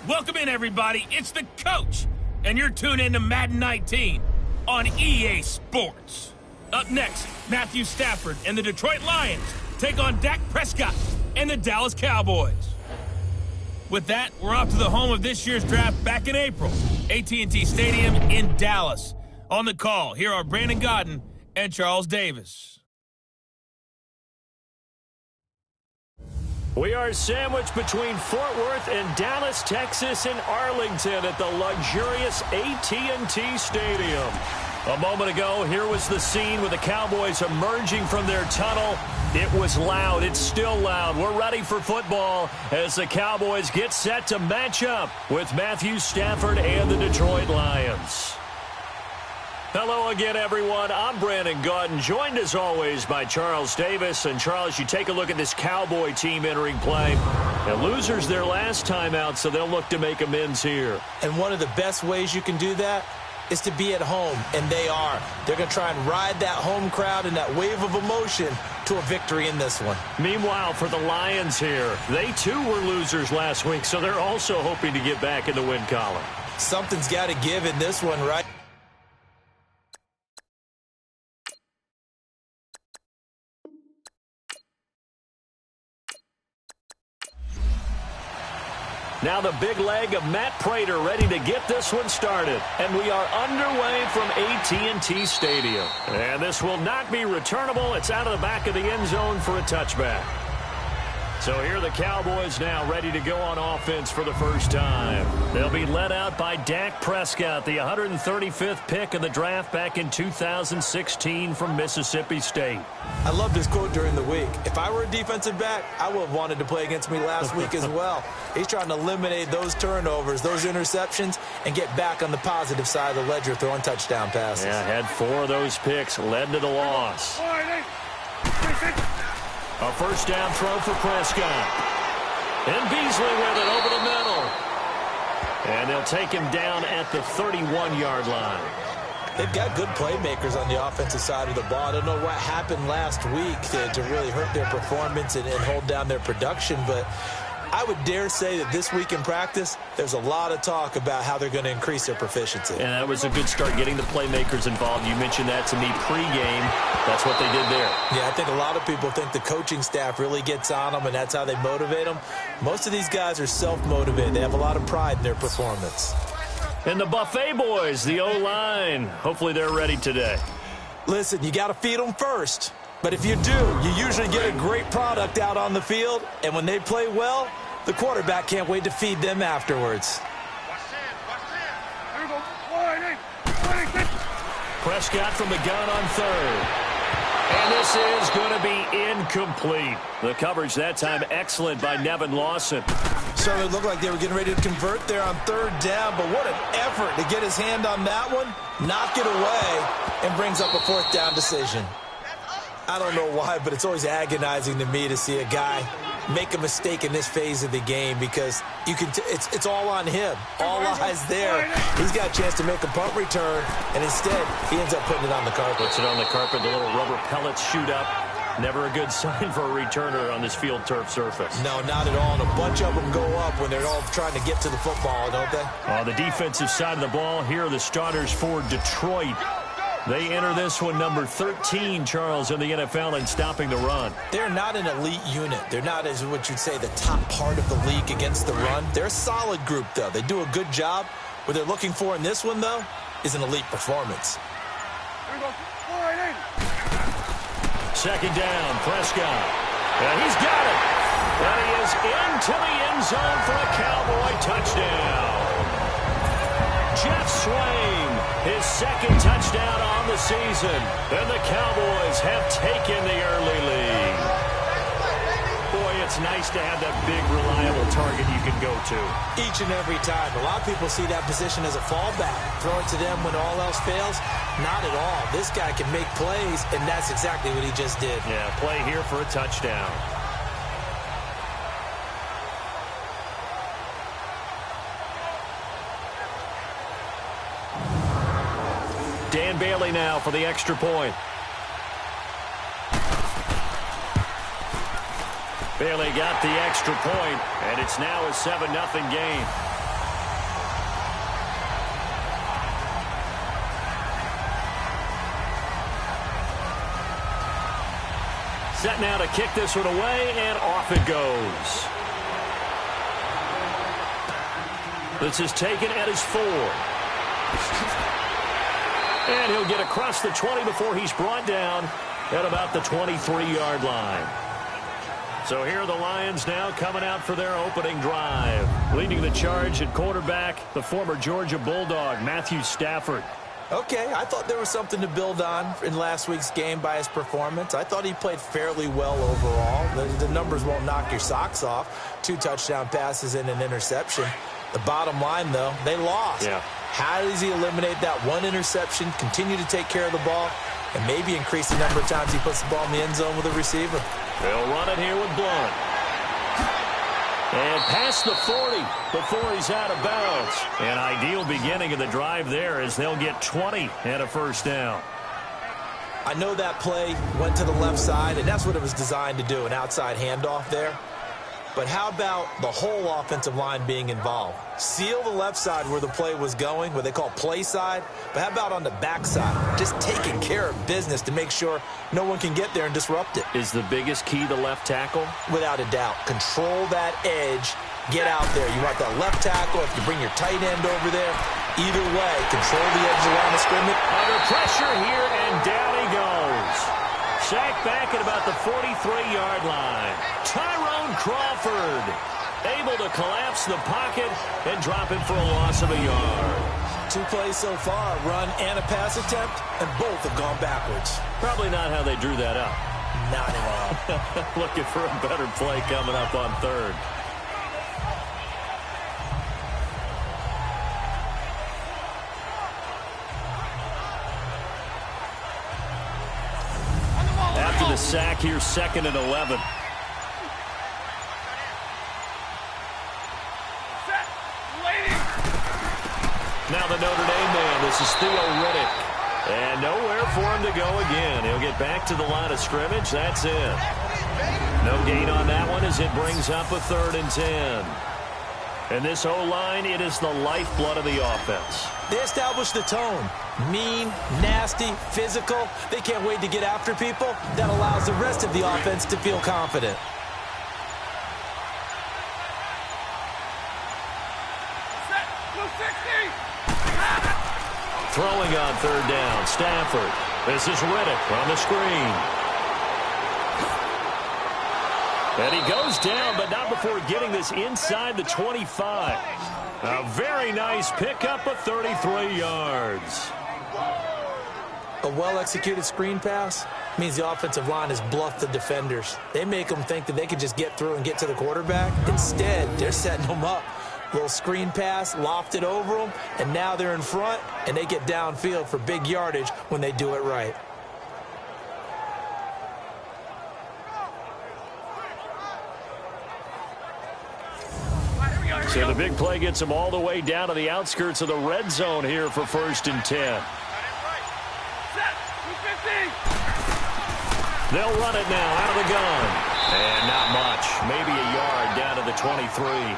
Welcome in, everybody. It's the coach, and you're tuned in to Madden 19 on EA Sports. Up next, Matthew Stafford and the Detroit Lions take on Dak Prescott and the Dallas Cowboys. With that, we're off to the home of this year's draft back in April, AT&T Stadium in Dallas. On the call, here are Brandon Godden and Charles Davis. We are sandwiched between Fort Worth and Dallas, Texas, and Arlington at the luxurious AT&T Stadium. A moment ago, here was the scene with the Cowboys emerging from their tunnel. It was loud. It's still loud. We're ready for football as the Cowboys get set to match up with Matthew Stafford and the Detroit Lions. Hello again, everyone. I'm Brandon Godden, joined as always by Charles Davis. And Charles, you take a look at this Cowboy team entering play. And losers their last time out, so they'll look to make amends here. And one of the best ways you can do that is to be at home, and they are. They're going to try and ride that home crowd and that wave of emotion to a victory in this one. Meanwhile, for the Lions here, they too were losers last week, so they're also hoping to get back in the win column. Something's got to give in this one, right? Now the big leg of Matt Prater ready to get this one started. And we are underway from AT&T Stadium. And this will not be returnable. It's out of the back of the end zone for a touchback. So here are the Cowboys now ready to go on offense for the first time. They'll be led out by Dak Prescott, the 135th pick of the draft back in 2016 from Mississippi State. I love this quote during the week. If I were a defensive back, I would have wanted to play against me last week as well. He's trying to eliminate those turnovers, those interceptions, and get back on the positive side of the ledger throwing touchdown passes. Yeah, had 4 of those picks, led to the loss. A first down throw for Prescott. And Beasley with it over the middle. And they'll take him down at the 31-yard line. They've got good playmakers on the offensive side of the ball. I don't know what happened last week to really hurt their performance and hold down their production, but I would dare say that this week in practice, there's a lot of talk about how they're going to increase their proficiency. And that was a good start, getting the playmakers involved. You mentioned that to me pregame. That's what they did there. Yeah, I think a lot of people think the coaching staff really gets on them, and that's how they motivate them. Most of these guys are self-motivated. They have a lot of pride in their performance. And the Buffet boys, the O-line, hopefully they're ready today. Listen, you got to feed them first. But if you do, you usually get a great product out on the field, and when they play well, the quarterback can't wait to feed them afterwards. Prescott from the gun on third. And this is going to be incomplete. The coverage that time excellent by Nevin Lawson. Certainly looked like they were getting ready to convert there on third down, but what an effort to get his hand on that one, knock it away, and brings up a fourth down decision. I don't know why, but it's always agonizing to me to see a guy make a mistake in this phase of the game because you can. It's all on him. All eyes there. He's got a chance to make a punt return, and instead he ends up putting it on the carpet. Puts it on the carpet. The little rubber pellets shoot up. Never a good sign for a returner on this field turf surface. No, not at all. And a bunch of them go up when they're all trying to get to the football, don't they? On the defensive side of the ball, here are the starters for Detroit. They enter this one number 13, Charles, in the NFL in stopping the run. They're not an elite unit. They're not, as what you'd say, the top part of the league against the run. They're a solid group, though. They do a good job. What they're looking for in this one, though, is an elite performance. Second down, Prescott. And he's got it. And he is into the end zone for a Cowboy touchdown. Jeff Swain, his second touchdown on the season. And the Cowboys have taken the early lead. Boy, it's nice to have that big, reliable target you can go to. Each and every time. A lot of people see that position as a fallback. Throw it to them when all else fails. Not at all. This guy can make plays, and that's exactly what he just did. Yeah, play here for a touchdown. Dan Bailey now for the extra point. Bailey got the extra point, and it's now a 7-0 game. kick this one away, and off it goes. This is taken at his 4. And he'll get across the 20 before he's brought down at about the 23-yard line. So here are the Lions now coming out for their opening drive. Leading the charge at quarterback, the former Georgia Bulldog, Matthew Stafford. Okay, I thought there was something to build on in last week's game by his performance. I thought he played fairly well overall. The numbers won't knock your socks off. 2 touchdown passes and an interception. The bottom line, though, they lost. Yeah. How does he eliminate that one interception, continue to take care of the ball, and maybe increase the number of times he puts the ball in the end zone with a receiver? They'll run it here with Blunt. And past the 40 before he's out of bounds. An ideal beginning of the drive there as they'll get 20 and a first down. I know that play went to the left side, and that's what it was designed to do, an outside handoff there. But how about the whole offensive line being involved? Seal the left side where the play was going, what they call play side. But how about on the back side? Just taking care of business to make sure no one can get there and disrupt it. Is the biggest key the left tackle? Without a doubt. Control that edge. Get out there. You want that left tackle. If you bring your tight end over there, either way, control the edge around the scrimmage. Under pressure here, and down he goes. Sacked back at about the 43-yard line. Tyrone Crawford able to collapse the pocket and drop it for a loss of a yard. 2 plays so far, run and a pass attempt, and both have gone backwards. Probably not how they drew that up. Not at all. Looking for a better play coming up on 3rd. After the sack, here's 2nd and 11. Now the Notre Dame man, this is Theo Riddick. And nowhere for him to go again. He'll get back to the line of scrimmage. That's it. No gain on that one as it brings up a 3rd and 10. And this O-line, it is the lifeblood of the offense. They establish the tone. Mean, nasty, physical. They can't wait to get after people. That allows the rest of the offense to feel confident. Throwing on 3rd down, Stafford. This is Riddick on the screen. And he goes down, but not before getting this inside the 25. A very nice pickup of 33 yards. A well-executed screen pass means the offensive line has bluffed the defenders. They make them think that they can just get through and get to the quarterback. Instead, they're setting them up. Little screen pass, lofted over them, and now they're in front, and they get downfield for big yardage when they do it right. So the big play gets them all the way down to the outskirts of the red zone here for 1st and 10. They'll run it now out of the gun. And not much. Maybe a yard down to the 23.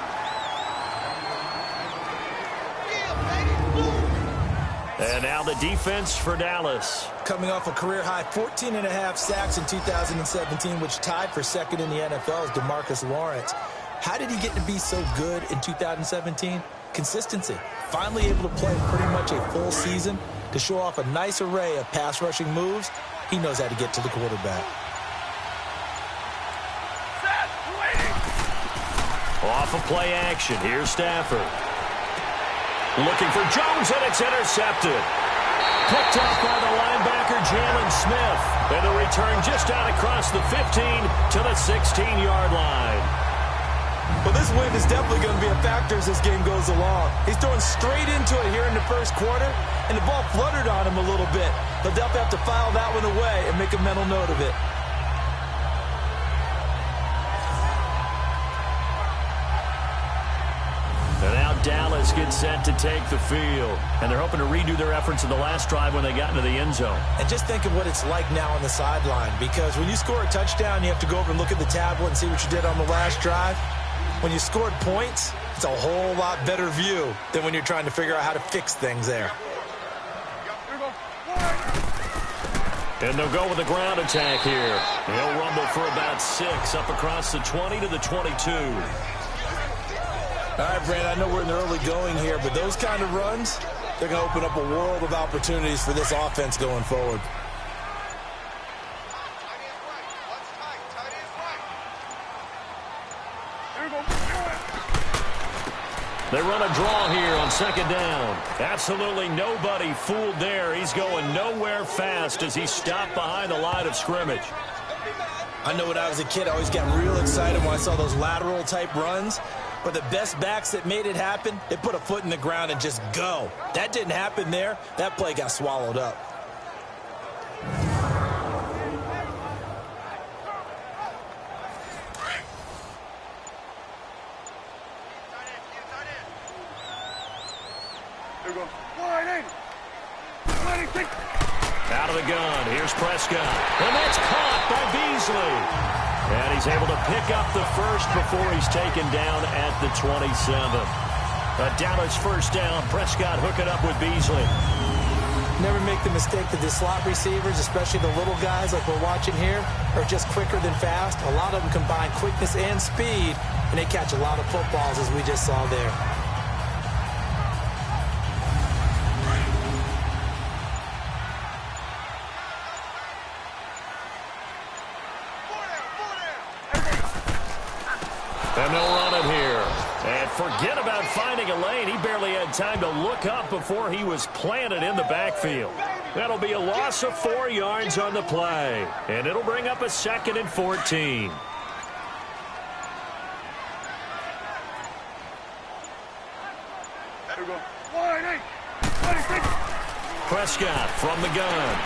And now the defense for Dallas. Coming off a career-high 14.5 sacks in 2017, which tied for 2nd in the NFL is DeMarcus Lawrence. How did he get to be so good in 2017? Consistency. Finally able to play pretty much a full season to show off a nice array of pass-rushing moves. He knows how to get to the quarterback. Off of play action. Here's Stafford. Looking for Jones, and it's intercepted. Picked off by the linebacker, Jalen Smith. And the return just out across the 15 to the 16-yard line. Well, this win is definitely going to be a factor as this game goes along. He's throwing straight into it here in the 1st quarter, and the ball fluttered on him a little bit. He'll definitely have to file that one away and make a mental note of it. And now Dallas gets set to take the field. And they're hoping to redo their efforts in the last drive when they got into the end zone. And just think of what it's like now on the sideline, because when you score a touchdown, you have to go over and look at the tablet and see what you did on the last drive. When you scored points, it's a whole lot better view than when you're trying to figure out how to fix things there. And they'll go with the ground attack here. He'll rumble for about 6 up across the 20 to the 22. All right, Brandon, I know we're in the early going here, but those kind of runs, they're going to open up a world of opportunities for this offense going forward. They run a draw here on 2nd down. Absolutely nobody fooled there. He's going nowhere fast as he's stopped behind the line of scrimmage. I know when I was a kid, I always got real excited when I saw those lateral-type runs. But the best backs that made it happen, they put a foot in the ground and just go. That didn't happen there. That play got swallowed up. Out of the gun. Here's Prescott. And that's caught by Beasley. And he's able to pick up the first before he's taken down at the 27. A Dallas first down. Prescott hooking up with Beasley. Never make the mistake that the slot receivers, especially the little guys like we're watching here, are just quicker than fast. A lot of them combine quickness and speed, and they catch a lot of footballs, as we just saw there. And they'll run it here. And forget about finding a lane. He barely had time to look up before he was planted in the backfield. That'll be a loss of 4 yards on the play. And it'll bring up a 2nd and 14. Prescott from the gun.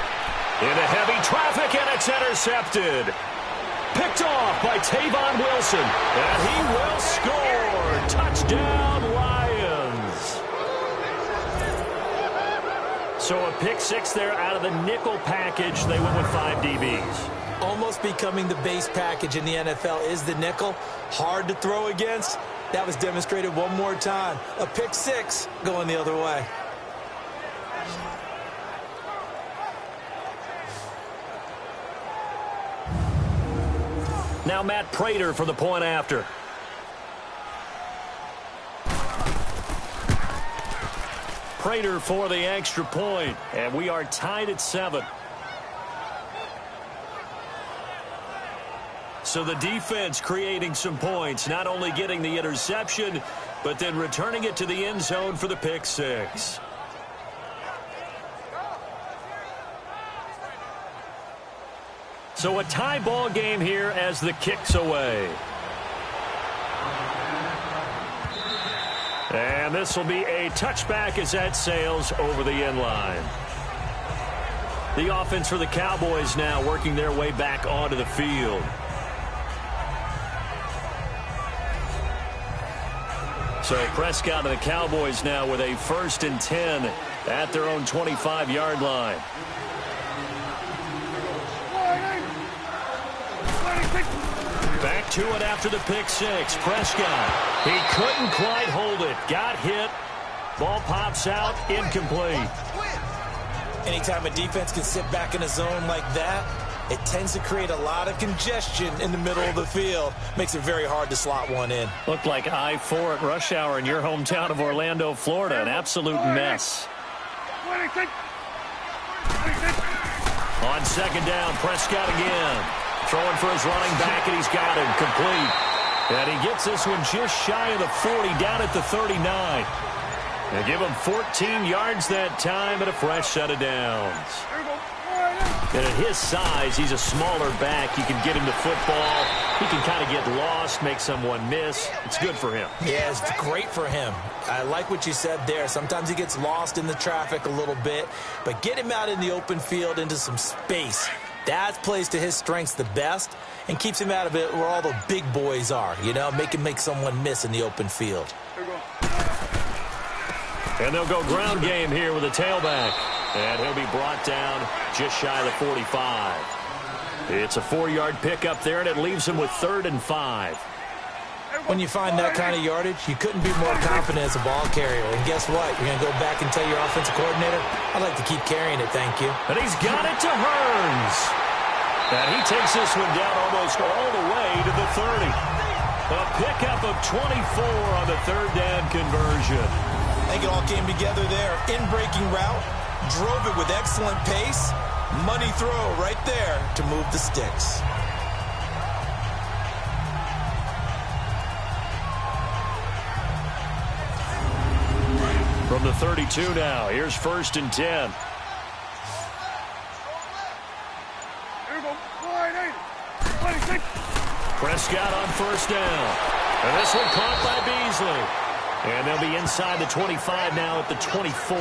Into heavy traffic, and it's intercepted. Picked off by Tavon Wilson. And he will score. Touchdown, Lions. So a pick 6 there out of the nickel package. They went with 5 DBs. Almost becoming the base package in the NFL is the nickel. Hard to throw against. That was demonstrated one more time. A pick 6 going the other way. Now Matt Prater for the point after. Prater for the extra point, and we are tied at 7. So the defense creating some points, not only getting the interception, but then returning it to the end zone for the pick 6. So a tie ball game here as the kick's away. And this will be a touchback as that sails over the end line. The offense for the Cowboys now working their way back onto the field. So Prescott and the Cowboys now with a 1st and 10 at their own 25-yard line. Back to it after the pick 6. Prescott. He couldn't quite hold it. Got hit. Ball pops out. Incomplete. Anytime a defense can sit back in a zone like that, it tends to create a lot of congestion in the middle of the field. Makes it very hard to slot one in. Looked like I-4 at rush hour in your hometown of Orlando, Florida. An absolute mess. On 2nd down, Prescott again. Throwing for his running back, and he's got him complete. And he gets this one just shy of the 40, down at the 39. They give him 14 yards that time and a fresh set of downs. And at his size, he's a smaller back. You can get him the football. He can kind of get lost, make someone miss. It's good for him. Yeah, it's great for him. I like what you said there. Sometimes he gets lost in the traffic a little bit, but get him out in the open field into some space. That plays to his strengths the best and keeps him out of it where all the big boys are, you know, make someone miss in the open field. And they'll go ground game here with a tailback. And he'll be brought down just shy of the 45. It's a 4-yard pickup there, and it leaves him with 3rd and 5. When you find that kind of yardage, you couldn't be more confident as a ball carrier. And guess what? You're going to go back and tell your offensive coordinator, I'd like to keep carrying it, thank you. And he's got it to Hearns. And he takes this one down almost all the way to the 30. A pickup of 24 on the third down conversion. I think it all came together there. In-breaking route, drove it with excellent pace. Money throw right there to move the sticks. From the 32 now, here's 1st and 10. Prescott on 1st down. And this one caught by Beasley. And they'll be inside the 25 now at the 24.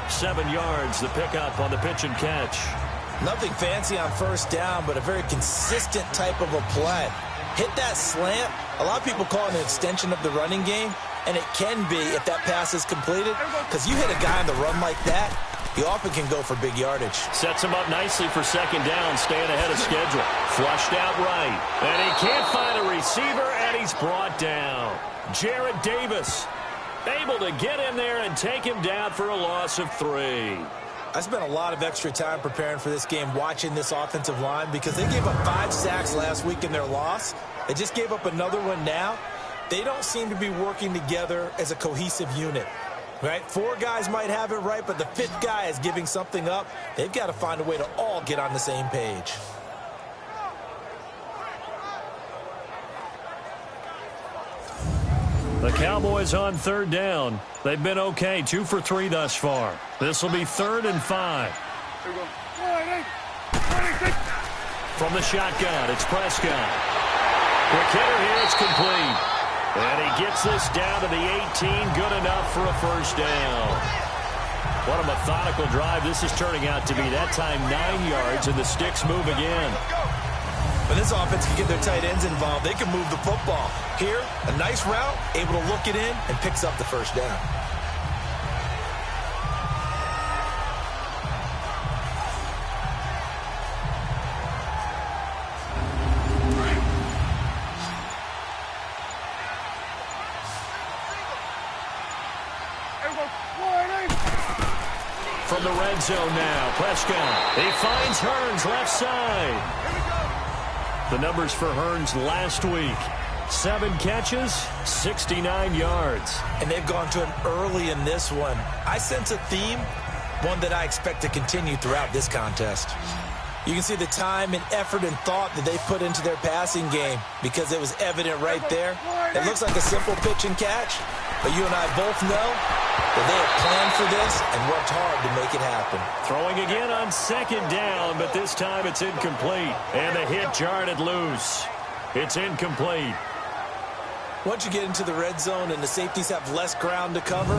7 yards, the pickup on the pitch and catch. Nothing fancy on 1st down, but a very consistent type of a play. Hit that slant. A lot of people call it an extension of the running game. And it can be if that pass is completed, because you hit a guy on the run like that, he often can go for big yardage. Sets him up nicely for 2nd down, staying ahead of schedule. Flushed out right. And he can't find a receiver, and he's brought down. Jarrad Davis able to get in there and take him down for a loss of 3. I spent a lot of extra time preparing for this game, watching this offensive line, because they gave up 5 sacks last week in their loss. They just gave up another one now. They don't seem to be working together as a cohesive unit, right? 4 guys might have it right, but the 5th guy is giving something up. They've got to find a way to all get on the same page. The Cowboys on 3rd down. They've been okay, 2 for 3 thus far. This will be 3rd and 5. From the shotgun, it's Prescott. Quick hitter here, it's complete. And he gets this down to the 18, good enough for a 1st down. What a methodical drive this is turning out to be. That time 9 yards, and the sticks move again. When this offense can get their tight ends involved, they can move the football. Here, a nice route, able to look it in, and picks up the 1st down. From the red zone now, Prescott. He finds Hearns left side. The numbers for Hearns last week. 7 catches, 69 yards. And they've gone to him early in this one. I sense a theme, one that I expect to continue throughout this contest. You can see the time and effort and thought that they put into their passing game, because it was evident right there. It looks like a simple pitch and catch, but you and I both know that they have planned for this and worked hard to make it happen. Throwing again on 2nd down, but this time it's incomplete. And the hit jarred it loose. It's incomplete. Once you get into the red zone and the safeties have less ground to cover,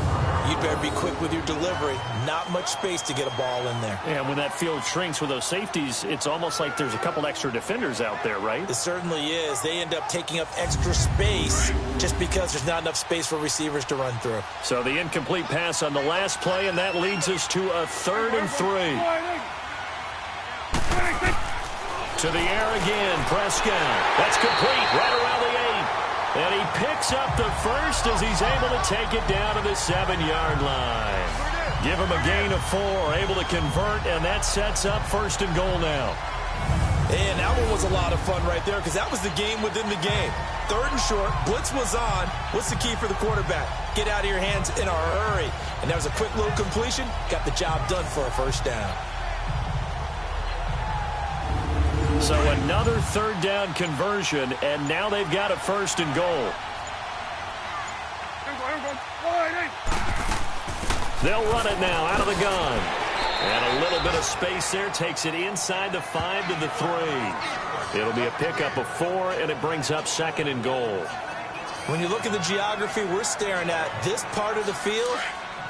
you'd better be quick with your delivery. Not much space to get a ball in there. And when that field shrinks with those safeties, it's almost like there's a couple extra defenders out there, right? It certainly is. They end up taking up extra space just because there's not enough space for receivers to run through. So the incomplete pass on the last play, and that leads us to a 3rd and 3. To the air again, Prescott. That's complete, right around the 8. And he picks up the 1st as he's able to take it down to the 7-yard line. Give him a gain of 4, able to convert, and that sets up 1st and goal now. And that one was a lot of fun right there, because that was the game within the game. 3rd and short, blitz was on. What's the key for the quarterback? Get out of your hands in a hurry. And that was a quick little completion, got the job done for a 1st down. So another 3rd down conversion, and now they've got a 1st and goal. They'll run it now out of the gun. And a little bit of space there takes it inside the 5 to the 3. It'll be a pickup of 4, and it brings up 2nd and goal. When you look at the geography we're staring at, this part of the field,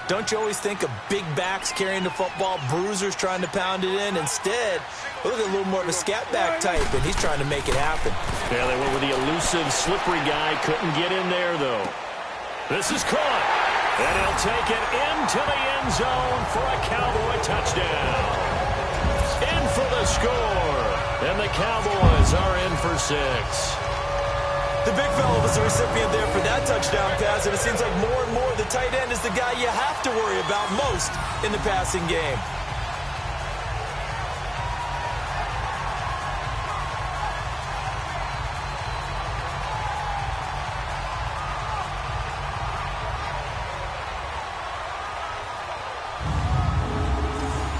don't you always think of big backs carrying the football, bruisers trying to pound it in? Instead, look at a little more of a scat back type, and he's trying to make it happen. Yeah, they went with the elusive, slippery guy. Couldn't get in there, though. This is caught. And he'll take it into the end zone for a Cowboy touchdown. In for the score. And the Cowboys are in for 6. The big fella was the recipient there for that touchdown pass, and it seems like more and more the tight end is the guy you have to worry about most in the passing game.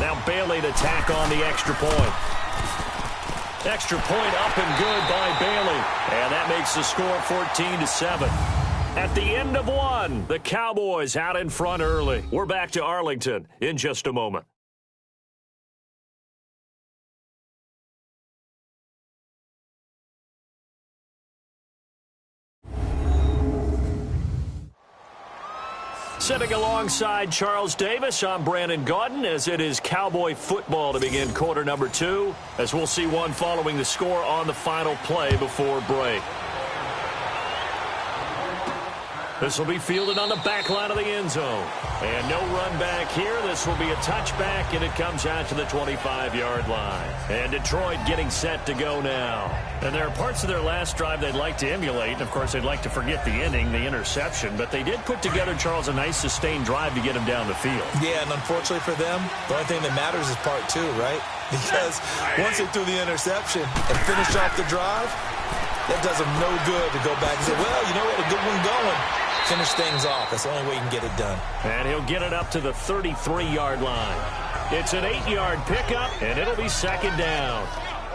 Now Bailey to tack on the extra point. Extra point up and good by Bailey. And that makes the score 14-7. At the end of one, the Cowboys out in front early. We're back to Arlington in just a moment. Sitting alongside Charles Davis, I'm Brandon Gaudin, as it is Cowboy football to begin quarter number 2, as we'll see one following the score on the final play before break. This will be fielded on the back line of the end zone. And no run back here. This will be a touchback, and it comes out to the 25-yard line. And Detroit getting set to go now. And there are parts of their last drive they'd like to emulate. And, of course, they'd like to forget the inning, the interception. But they did put together, Charles, a nice sustained drive to get him down the field. Yeah, and unfortunately for them, the only thing that matters is part 2, right? Because once they threw the interception and finished off the drive, that does them no good to go back and say, well, you know what, a good one going. Finish things off. That's the only way you can get it done. And he'll get it up to the 33-yard line. It's an 8-yard pickup, and it'll be second down.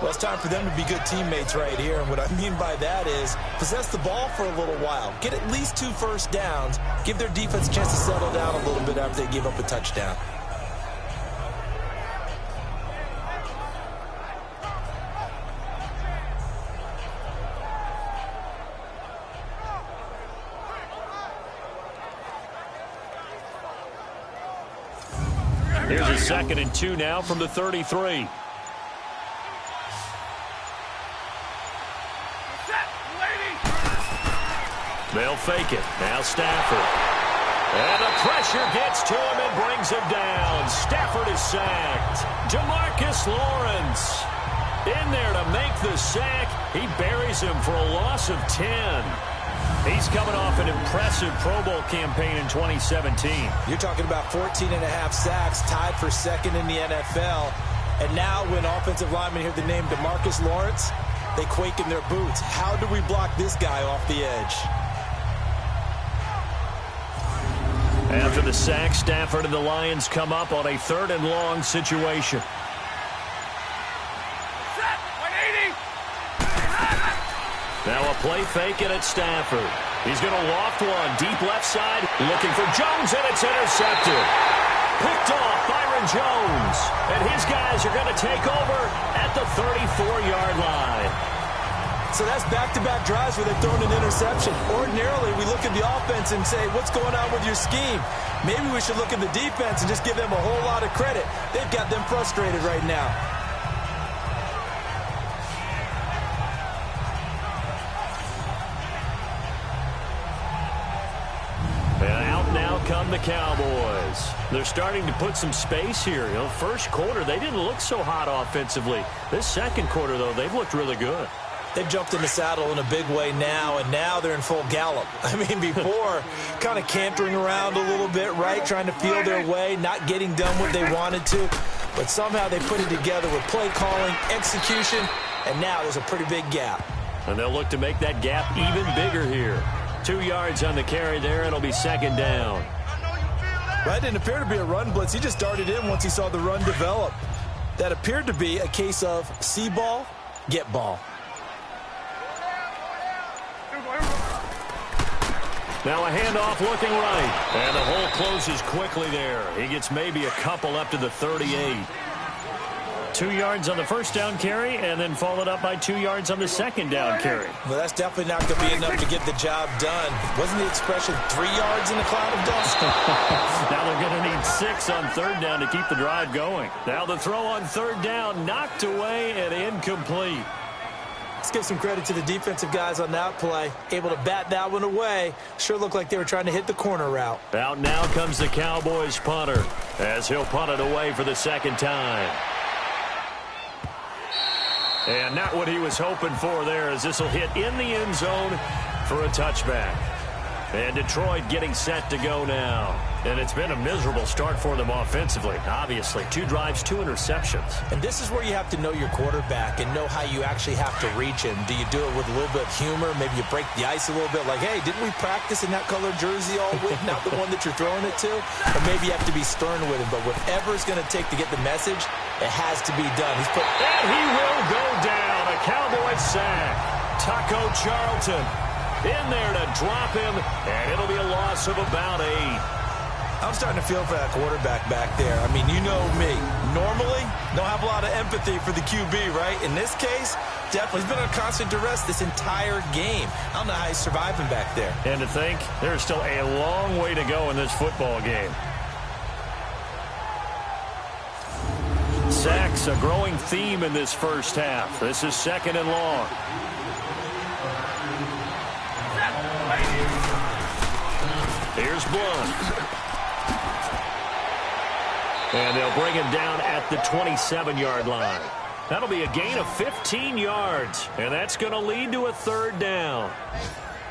Well, it's time for them to be good teammates right here. And what I mean by that is possess the ball for a little while. Get at least 2 first downs. Give their defense a chance to settle down a little bit after they give up a touchdown. Here's a 2nd and 2 now from the 33. They'll fake it. Now Stafford. And the pressure gets to him and brings him down. Stafford is sacked. DeMarcus Lawrence in there to make the sack. He buries him for a loss of 10. He's coming off an impressive Pro Bowl campaign in 2017. You're talking about 14.5 sacks, tied for 2nd in the NFL. And now when offensive linemen hear the name DeMarcus Lawrence, they quake in their boots. How do we block this guy off the edge? After the sack, Stafford and the Lions come up on a 3rd and long situation. Now a play fake it at Stafford. He's going to loft one deep left side, looking for Jones, and it's intercepted. Picked off Byron Jones, and his guys are going to take over at the 34-yard line. So that's back-to-back drives where they've thrown an interception. Ordinarily, we look at the offense and say, what's going on with your scheme? Maybe we should look at the defense and just give them a whole lot of credit. They've got them frustrated right now. And out now come the Cowboys. They're starting to put some space here. You know, first quarter, they didn't look so hot offensively. This second quarter, though, they've looked really good. They've jumped in the saddle in a big way now, and now they're in full gallop. I mean, before, kind of cantering around a little bit, right, trying to feel their way, not getting done what they wanted to. But somehow they put it together with play calling, execution, and now there's a pretty big gap. And they'll look to make that gap even bigger here. 2 yards on the carry there, and it'll be second down. That didn't appear to be a run blitz. He just darted in once he saw the run develop. That appeared to be a case of see ball, get ball. Now a handoff looking right. And the hole closes quickly there. He gets maybe a couple up to the 38. 2 yards on the first down carry, and then followed up by 2 yards on the second down carry. Well, that's definitely not going to be enough to get the job done. Wasn't the expression 3 yards in a cloud of dust? Now they're going to need 6 on 3rd down to keep the drive going. Now the throw on 3rd down, knocked away and incomplete. Let's give some credit to the defensive guys on that play. Able to bat that one away. Sure looked like they were trying to hit the corner route. Out now comes the Cowboys punter, as he'll punt it away for the second time. And not what he was hoping for there, as this will hit in the end zone for a touchback. And Detroit getting set to go now. And it's been a miserable start for them offensively, obviously. 2 drives, 2 interceptions. And this is where you have to know your quarterback and know how you actually have to reach him. Do you do it with a little bit of humor? Maybe you break the ice a little bit, like, hey, didn't we practice in that colored jersey all week, not the one that you're throwing it to? Or maybe you have to be stern with him. But whatever it's going to take to get the message, it has to be done. And he will go down. A Cowboys sack. Taco Charlton in there to drop him, and it'll be a loss of about 8. I'm starting to feel for that quarterback back there. I mean, you know me. Normally, don't have a lot of empathy for the QB, right? In this case, definitely. He's been under constant duress this entire game. I don't know how he's surviving back there. And to think, there's still a long way to go in this football game. Sacks, a growing theme in this first half. This is 2nd and long. Here's Blunt. And they'll bring him down at the 27-yard line. That'll be a gain of 15 yards, and that's going to lead to a 3rd down.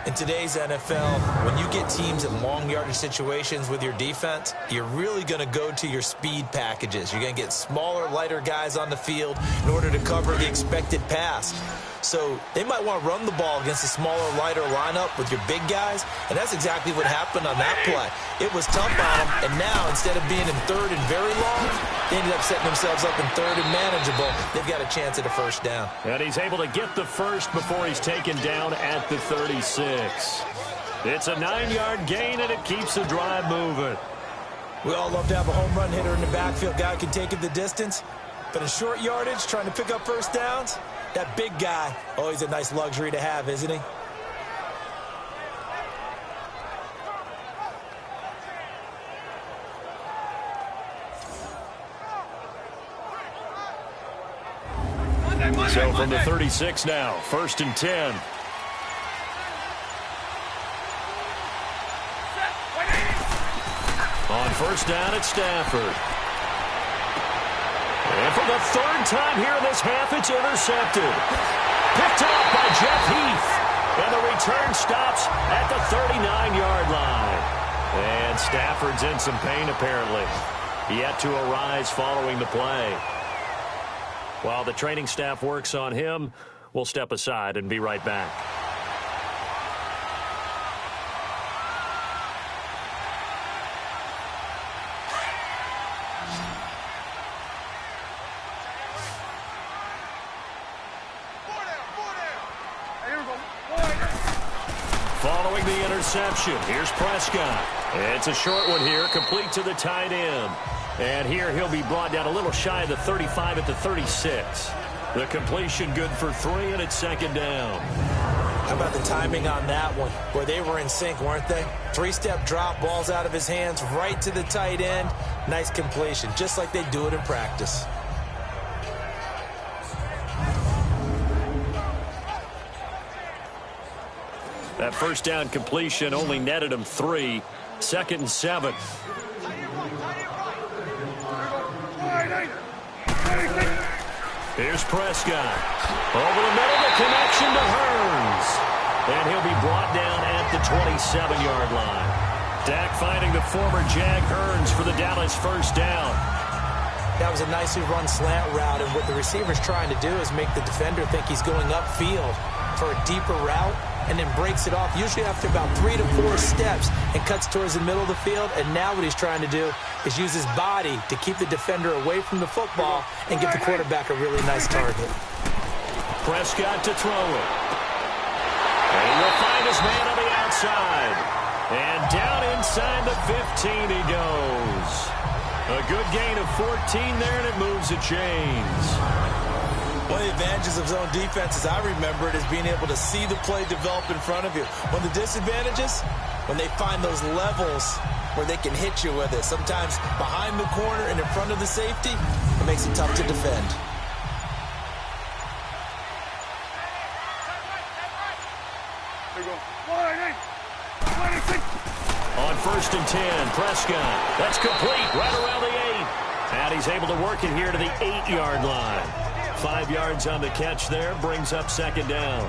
In today's NFL, when you get teams in long yardage situations with your defense, you're really going to go to your speed packages. You're going to get smaller, lighter guys on the field in order to cover the expected pass. So they might want to run the ball against a smaller, lighter lineup with your big guys, and that's exactly what happened on that play. It was tough on them, and now instead of being in 3rd and very long, they ended up setting themselves up in 3rd and manageable. They've got a chance at a 1st down. And he's able to get the first before he's taken down at the 36. It's a 9-yard gain, and it keeps the drive moving. We all love to have a home run hitter in the backfield. Guy can take it the distance. But in short yardage, trying to pick up 1st downs, that big guy, always a nice luxury to have, isn't he? So from the 36 now, 1st and 10. On 1st down, it's Stafford. And for the 3rd time here in this half, it's intercepted. Picked up by Jeff Heath. And the return stops at the 39-yard line. And Stafford's in some pain, apparently. Yet to arise following the play. While the training staff works on him, we'll step aside and be right back. Following the interception, here's Prescott. It's a short one here, complete to the tight end. And here he'll be brought down a little shy of the 35 at the 36. The completion good for 3, and it's 2nd down. How about the timing on that one? Where they were in sync, weren't they? 3-step drop, balls out of his hands, right to the tight end. Nice completion, just like they do it in practice. That 1st down completion only netted him 3. 2nd and 7. Here's Prescott. Over the middle, the connection to Hearns. And he'll be brought down at the 27-yard line. Dak finding the former Jag Hearns for the Dallas 1st down. That was a nicely run slant route, and what the receiver's trying to do is make the defender think he's going upfield for a deeper route, and then breaks it off, usually after about 3 to 4 steps, and cuts towards the middle of the field. And now what he's trying to do is use his body to keep the defender away from the football and give the quarterback a really nice target. Prescott to throw it. And he will find his man on the outside. And down inside the 15 he goes. A good gain of 14 there, and it moves the chains. One of the advantages of zone defense, as I remember it, is being able to see the play develop in front of you. One of the disadvantages, when they find those levels where they can hit you with it. Sometimes behind the corner and in front of the safety, it makes it tough to defend. On 1st and 10, Prescott. That's complete right around the 8. And he's able to work it here to the 8-yard line. 5 yards on the catch there, brings up second down.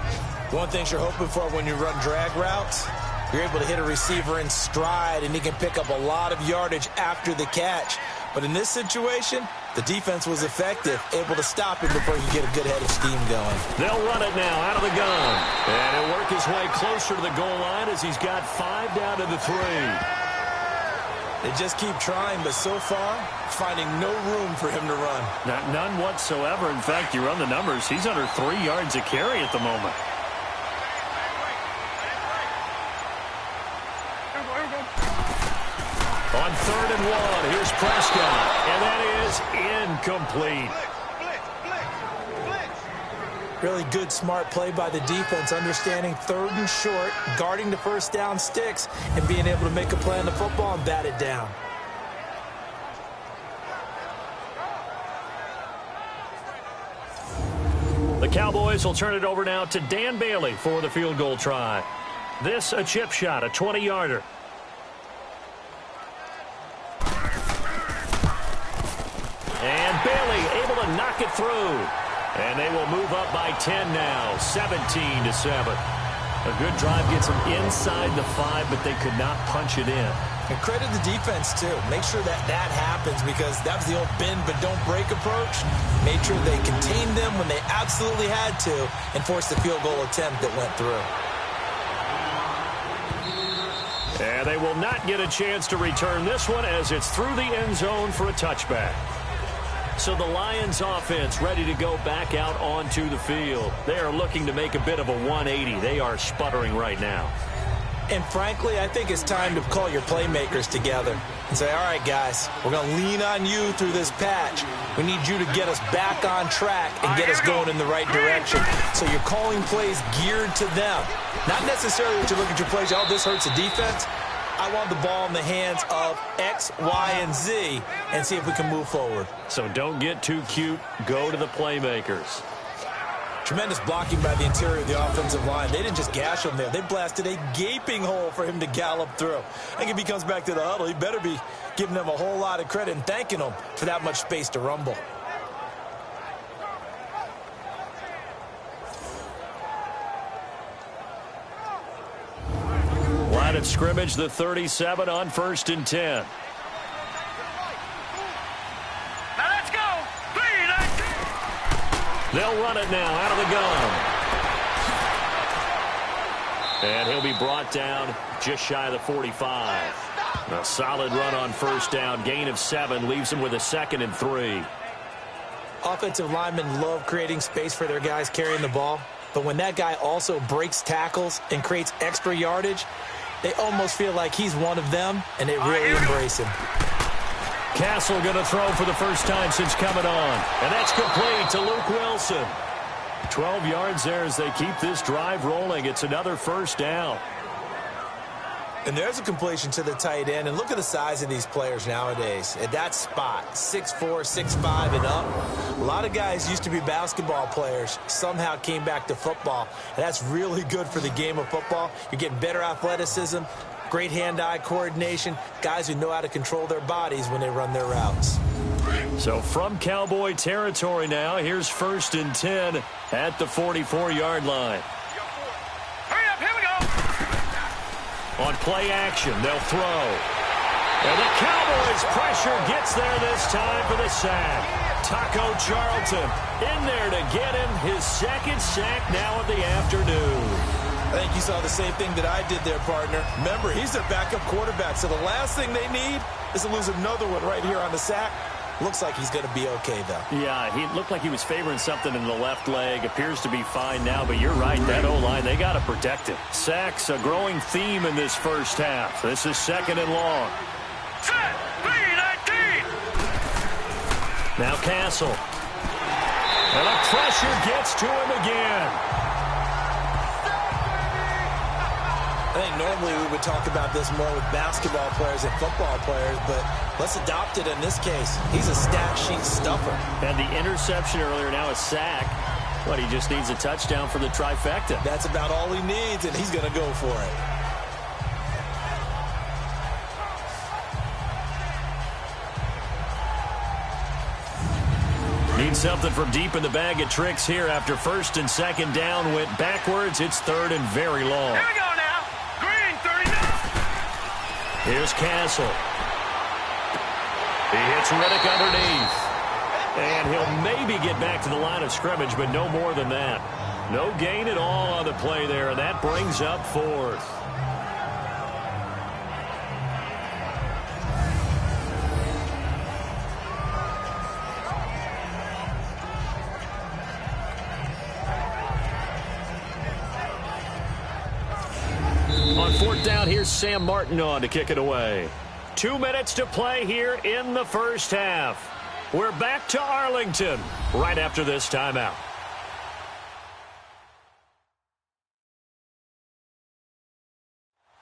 One thing you're hoping for when you run drag routes, you're able to hit a receiver in stride, and he can pick up a lot of yardage after the catch. But in this situation, the defense was effective, able to stop him before he could get a good head of steam going. They'll run it now out of the gun. And he'll work his way closer to the goal line as he's got 5 down to the 3. They just keep trying, but so far, finding no room for him to run. None whatsoever. In fact, you run the numbers, he's under 3 yards a carry at the moment. On 3rd and 1, here's Prescott, and that is incomplete. Really good, smart play by the defense, understanding 3rd and short, guarding the first down sticks, and being able to make a play on the football and bat it down. The Cowboys will turn it over now to Dan Bailey for the field goal try. This a chip shot, a 20-yarder. And Bailey able to knock it through. And they will move up by 10 now, 17-7. A good drive gets them inside the 5, but they could not punch it in. And credit the defense, too. Make sure that happens, because that was the old bend but don't break approach. Made sure they contained them when they absolutely had to and forced the field goal attempt that went through. And they will not get a chance to return this one as it's through the end zone for a touchback. So the Lions offense ready to go back out onto the field. They are looking to make a bit of a 180. They are sputtering right now. And frankly, I think it's time to call your playmakers together and say, all right, guys, we're going to lean on you through this patch. We need you to get us back on track and get us going in the right direction. So you're calling plays geared to them. Not necessarily that you look at your plays, oh, this hurts the defense. I want the ball in the hands of X, Y, and Z and see if we can move forward. So don't get too cute. Go to the playmakers. Tremendous blocking by the interior of the offensive line. They didn't just gash him there. They blasted a gaping hole for him to gallop through. I think if he comes back to the huddle, he better be giving them a whole lot of credit and thanking them for that much space to rumble. Line of scrimmage, the 37 on 1st and 10. Now let's go. 3-19. They'll run it now out of the gun. And he'll be brought down just shy of the 45. A solid run on 1st down. Gain of 7 leaves him with a 2nd and 3. Offensive linemen love creating space for their guys carrying the ball. But when that guy also breaks tackles and creates extra yardage, they almost feel like he's one of them, and they really embrace him. Castle going to throw for the first time since coming on. And that's complete to Luke Wilson. 12 yards there as they keep this drive rolling. It's another 1st down. And there's a completion to the tight end. And look at the size of these players nowadays. At that spot, 6'4", 6'5", and up. A lot of guys used to be basketball players, somehow came back to football. And that's really good for the game of football. You're getting better athleticism, great hand-eye coordination, guys who know how to control their bodies when they run their routes. So from Cowboy territory now, here's 1st and 10 at the 44-yard line. Hurry up, here we go. On play action, they'll throw. And the Cowboys pressure gets there this time for the sack. Taco Charlton in there to get him his 2nd sack now of the afternoon. I think you saw the same thing that I did there, partner. Remember, he's their backup quarterback, so the last thing they need is to lose another one right here on the sack. Looks like he's going to be okay, though. Yeah, he looked like he was favoring something in the left leg. Appears to be fine now, but you're right. That O-line, they got to protect it. Sacks, a growing theme in this first half. This is 2nd and long. Set. 3-19. Now Castle. And the pressure gets to him again. I think normally we would talk about this more with basketball players and football players, but let's adopt it in this case. He's a stat sheet stuffer. And the interception earlier, now a sack. But he just needs a touchdown for the trifecta. That's about all he needs, and he's going to go for it. Needs something from deep in the bag of tricks here after first and second down went backwards. It's third and very long. Here we go now. Green, 39. Here's Castle. He hits Riddick underneath. And he'll maybe get back to the line of scrimmage, but no more than that. No gain at all on the play there, and that brings up fourth. On fourth down, here's Sam Martin on to kick it away. 2 minutes to play here in the first half. We're back to Arlington right after this timeout.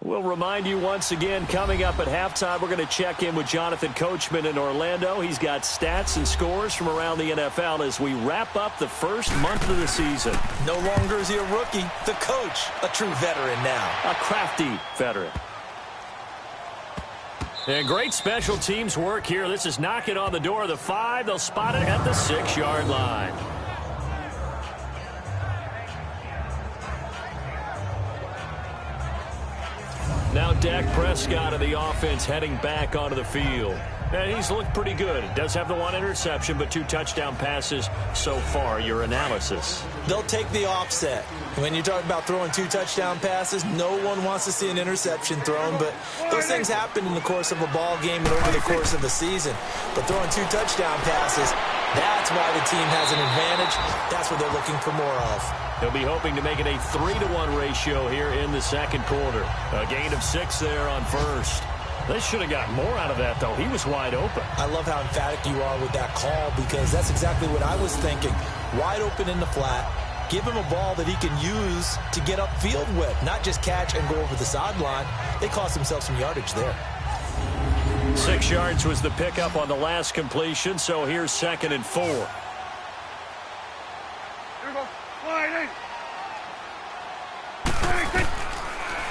We'll remind you once again, coming up at halftime, we're going to check in with Jonathan Coachman in Orlando. He's got stats and scores from around the NFL as we wrap up the first month of the season. No longer is he a rookie. The coach, a true veteran now. A crafty veteran. And great special teams work here. This is knocking on the door of the 5. They'll spot it at the 6-yard line. Now Dak Prescott of the offense heading back onto the field. And he's looked pretty good. Does have the 1 interception, but 2 touchdown passes so far. Your analysis? They'll take the offset. When you talk about throwing 2 touchdown passes, no one wants to see an interception thrown, but those things happen in the course of a ball game and over the course of a season. But throwing 2 touchdown passes, that's why the team has an advantage. That's what they're looking for more of. He'll be hoping to make it a 3-to-1 ratio here in the second quarter. A gain of 6 there on first. They should have gotten more out of that, though. He was wide open. I love how emphatic you are with that call because that's exactly what I was thinking. Wide open in the flat. Give him a ball that he can use to get upfield with, not just catch and go over the sideline. They cost themselves some yardage there. 6 yards was the pickup on the last completion, so here's 2nd and 4. Here we go. Wide, 8.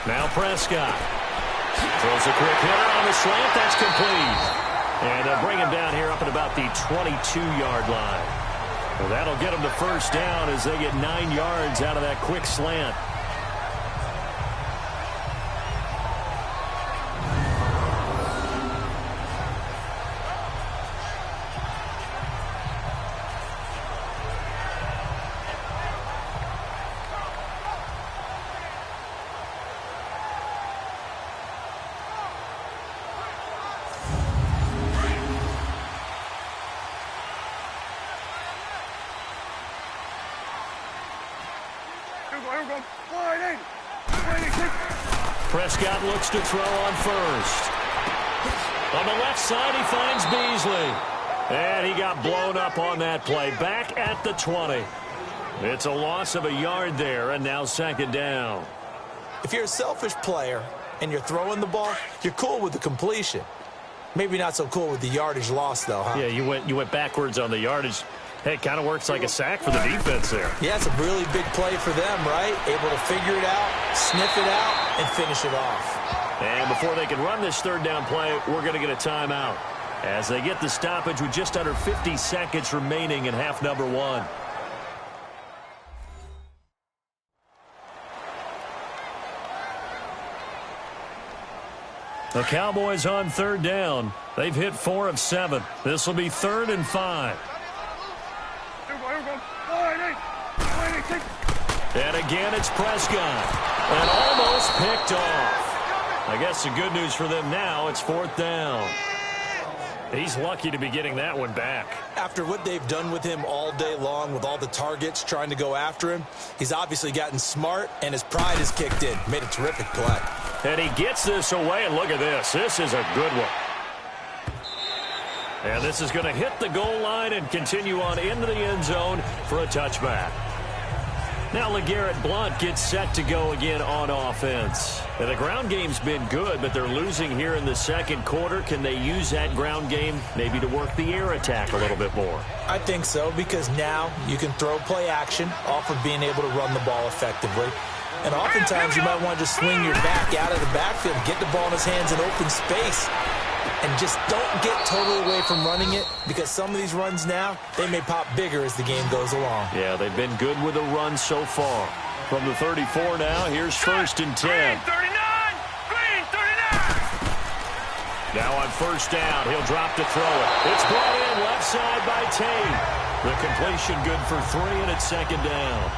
Now Prescott. Throws a quick hitter on the slant. That's complete. And they'll bring him down here up at about the 22-yard line. Well, that'll get them to first down as they get 9 yards out of that quick slant. Prescott looks to throw on first. On the left side, he finds Beasley. And he got blown up on that play. Back at the 20. It's a loss of a yard there, and now 2nd down. If you're a selfish player and you're throwing the ball, you're cool with the completion. Maybe not so cool with the yardage loss, though, huh? Yeah, you went backwards on the yardage. Hey, it kind of works like a sack for the defense there. Yeah, it's a really big play for them, right? Able to figure it out, sniff it out, and finish it off. And before they can run this 3rd down play, we're going to get a timeout as they get the stoppage with just under 50 seconds remaining in half number 1. The Cowboys on 3rd down. They've hit 4 of 7. This will be 3rd and 5. And again, it's Prescott. And almost picked off. I guess the good news for them now, it's 4th down. He's lucky to be getting that one back. After what they've done with him all day long with all the targets trying to go after him, he's obviously gotten smart and his pride has kicked in. Made a terrific play. And he gets this away, and look at this. This is a good one. And this is going to hit the goal line and continue on into the end zone for a touchback. Now LeGarrette Blount gets set to go again on offense. And the ground game's been good, but they're losing here in the second quarter. Can they use that ground game maybe to work the air attack a little bit more? I think so, because now you can throw play action off of being able to run the ball effectively. And oftentimes you might want to just swing your back out of the backfield, get the ball in his hands in open space, and just don't get totally away from running it, because some of these runs now, they may pop bigger as the game goes along. Yeah, they've been good with the run so far. From the 34 now, here's 1st and 10. Green 39! Green 39! Now on 1st down, he'll drop to throw it. It's brought in left side by Tate. The completion good for 3, and it's 2nd down.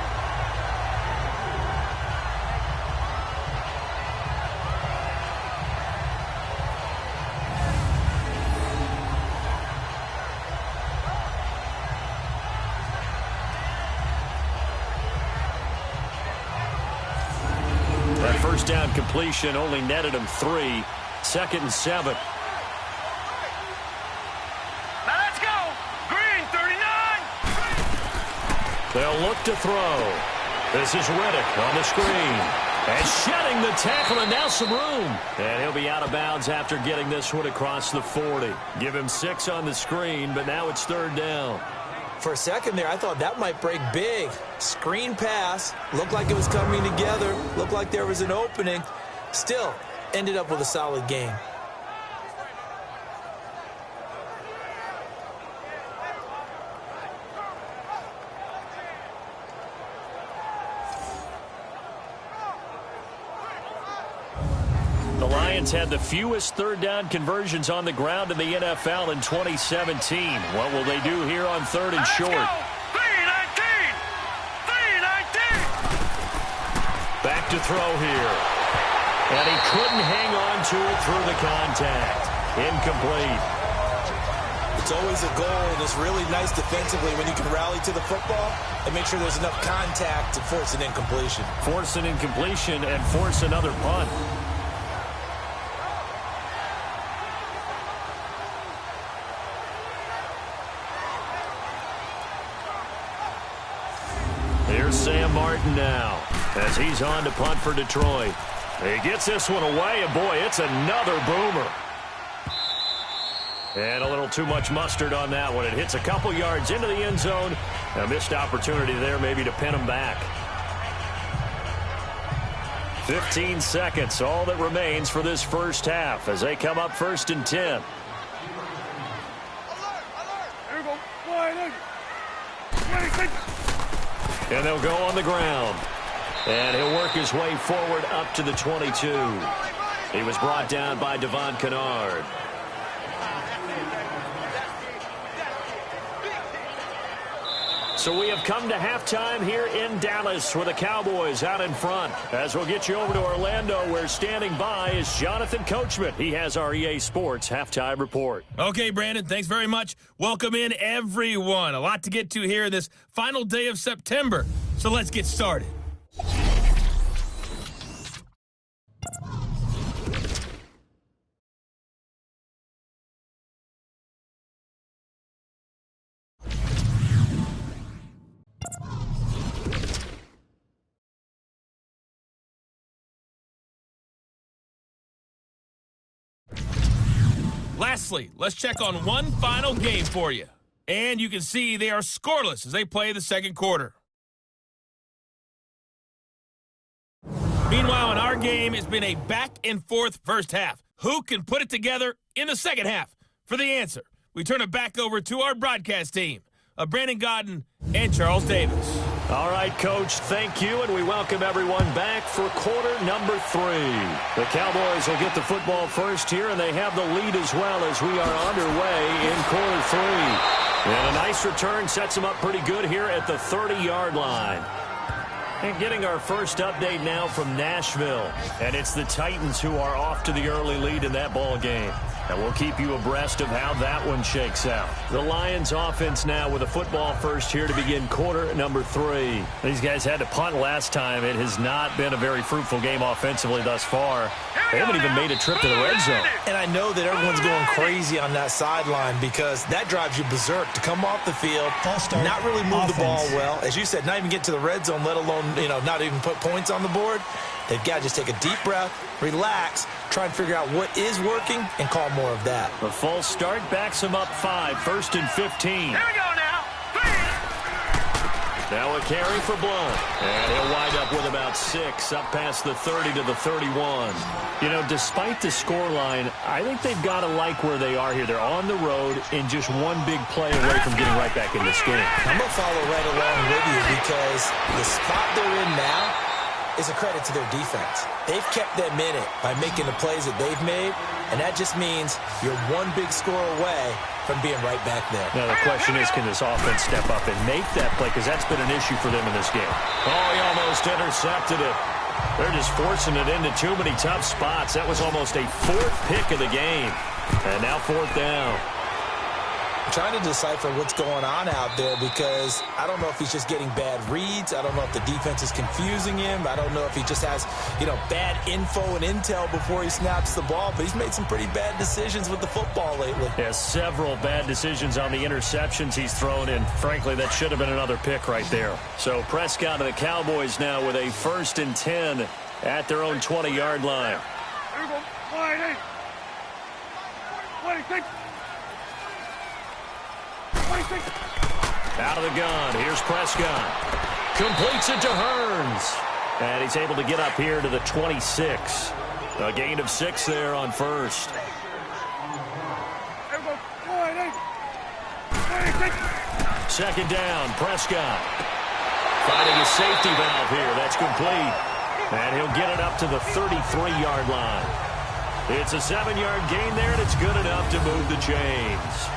That 1st down completion only netted him 3. 2nd and 7. Now let's go! Green 39! They'll look to throw. This is Riddick on the screen. And shedding the tackle, and now some room. And he'll be out of bounds after getting this one across the 40. Give him 6 on the screen, but now it's 3rd down. For a second there, I thought that might break big. Screen pass. Looked like it was coming together. Looked like there was an opening. Still, ended up with a solid game. The Lions had the fewest 3rd down conversions on the ground in the NFL in 2017. What will they do here on 3rd and short? 319! 319! Back to throw here. And he couldn't hang on to it through the contact. Incomplete. It's always a goal, and it's really nice defensively when you can rally to the football and make sure there's enough contact to force an incompletion. Force an incompletion and force another punt. Here's Sam Martin now as he's on to punt for Detroit. He gets this one away, and boy, it's another boomer. And a little too much mustard on that one. It hits a couple yards into the end zone. A missed opportunity there maybe to pin him back. 15 seconds, all that remains for this 1st half as they come up 1st and 10. Here we go. Wide in. 26! And they'll go on the ground. And he'll work his way forward up to the 22. He was brought down by Devon Kennard. So we have come to halftime here in Dallas with the Cowboys out in front. As we'll get you over to Orlando, where standing by is Jonathan Coachman. He has our EA Sports halftime report. Okay, Brandon, thanks very much. Welcome in, everyone. A lot to get to here this final day of September. So let's get started. Lastly, let's check on one final game for you. And you can see they are scoreless as they play the 2nd quarter. Meanwhile, in our game, it's been a back-and-forth 1st half. Who can put it together in the 2nd half? For the answer, we turn it back over to our broadcast team of Brandon Godden and Charles Davis. All right, Coach, thank you, and we welcome everyone back for quarter number 3. The Cowboys will get the football first here, and they have the lead as well as we are underway in quarter 3. And a nice return sets them up pretty good here at the 30-yard line. And getting our first update now from Nashville. And it's the Titans who are off to the early lead in that ball game. And we'll keep you abreast of how that one shakes out. The Lions offense now with a football first here to begin quarter number 3. These guys had to punt last time. It has not been a very fruitful game offensively thus far. They haven't even made a trip to the red zone. And I know that everyone's going crazy on that sideline because that drives you berserk to come off the field, not really move the ball well. As you said, not even get to the red zone, let alone, not even put points on the board. They've got to just take a deep breath, relax, try and figure out what is working, and call more of that. The false start backs them up 5, 1st and 15. Here we go now. Now a carry for Blunt. And he'll wind up with about 6, up past the 30 to the 31. You know, despite the scoreline, I think they've got to like where they are here. They're on the road and just one big play away from getting right back in this game. I'm going to follow right along with you because the spot they're in now is a credit to their defense. They've kept them in it by making the plays that they've made, and that just means you're one big score away from being right back there. Now, the question is, can this offense step up and make that play? Because that's been an issue for them in this game. Oh, he almost intercepted it. They're just forcing it into too many tough spots. That was almost a 4th pick of the game. And now 4th down. I'm trying to decipher what's going on out there because I don't know if he's just getting bad reads. I don't know if the defense is confusing him. I don't know if he just has, bad info and intel before he snaps the ball. But he's made some pretty bad decisions with the football lately. Yeah, several bad decisions on the interceptions he's thrown in. Frankly, that should have been another pick right there. So Prescott and the Cowboys now with a 1st and 10 at their own 20-yard line. Here we go. 28. 26. 26. Out of the gun. Here's Prescott. Completes it to Hearns. And he's able to get up here to the 26. A gain of 6 there on 1st. Here we go. 28. 26. 2nd down. Prescott. Finding a safety valve here. That's complete. And he'll get it up to the 33-yard line. It's a 7-yard gain there, and it's good enough to move the chains.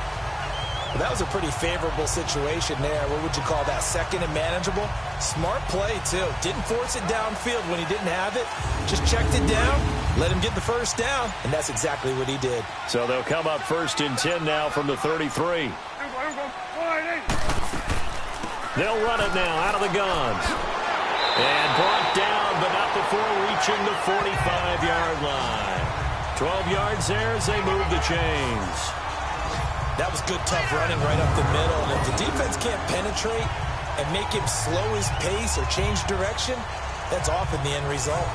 Well, that was a pretty favorable situation there. What would you call that? 2nd and manageable? Smart play, too. Didn't force it downfield when he didn't have it. Just checked it down, let him get the 1st down, and that's exactly what he did. So they'll come up 1st and 10 now from the 33. Here we go. 28. They'll run it now out of the guns. And brought down, but not before reaching the 45-yard line. 12 yards there as they move the chains. That was good, tough running right up the middle. And if the defense can't penetrate and make him slow his pace or change direction, that's often the end result.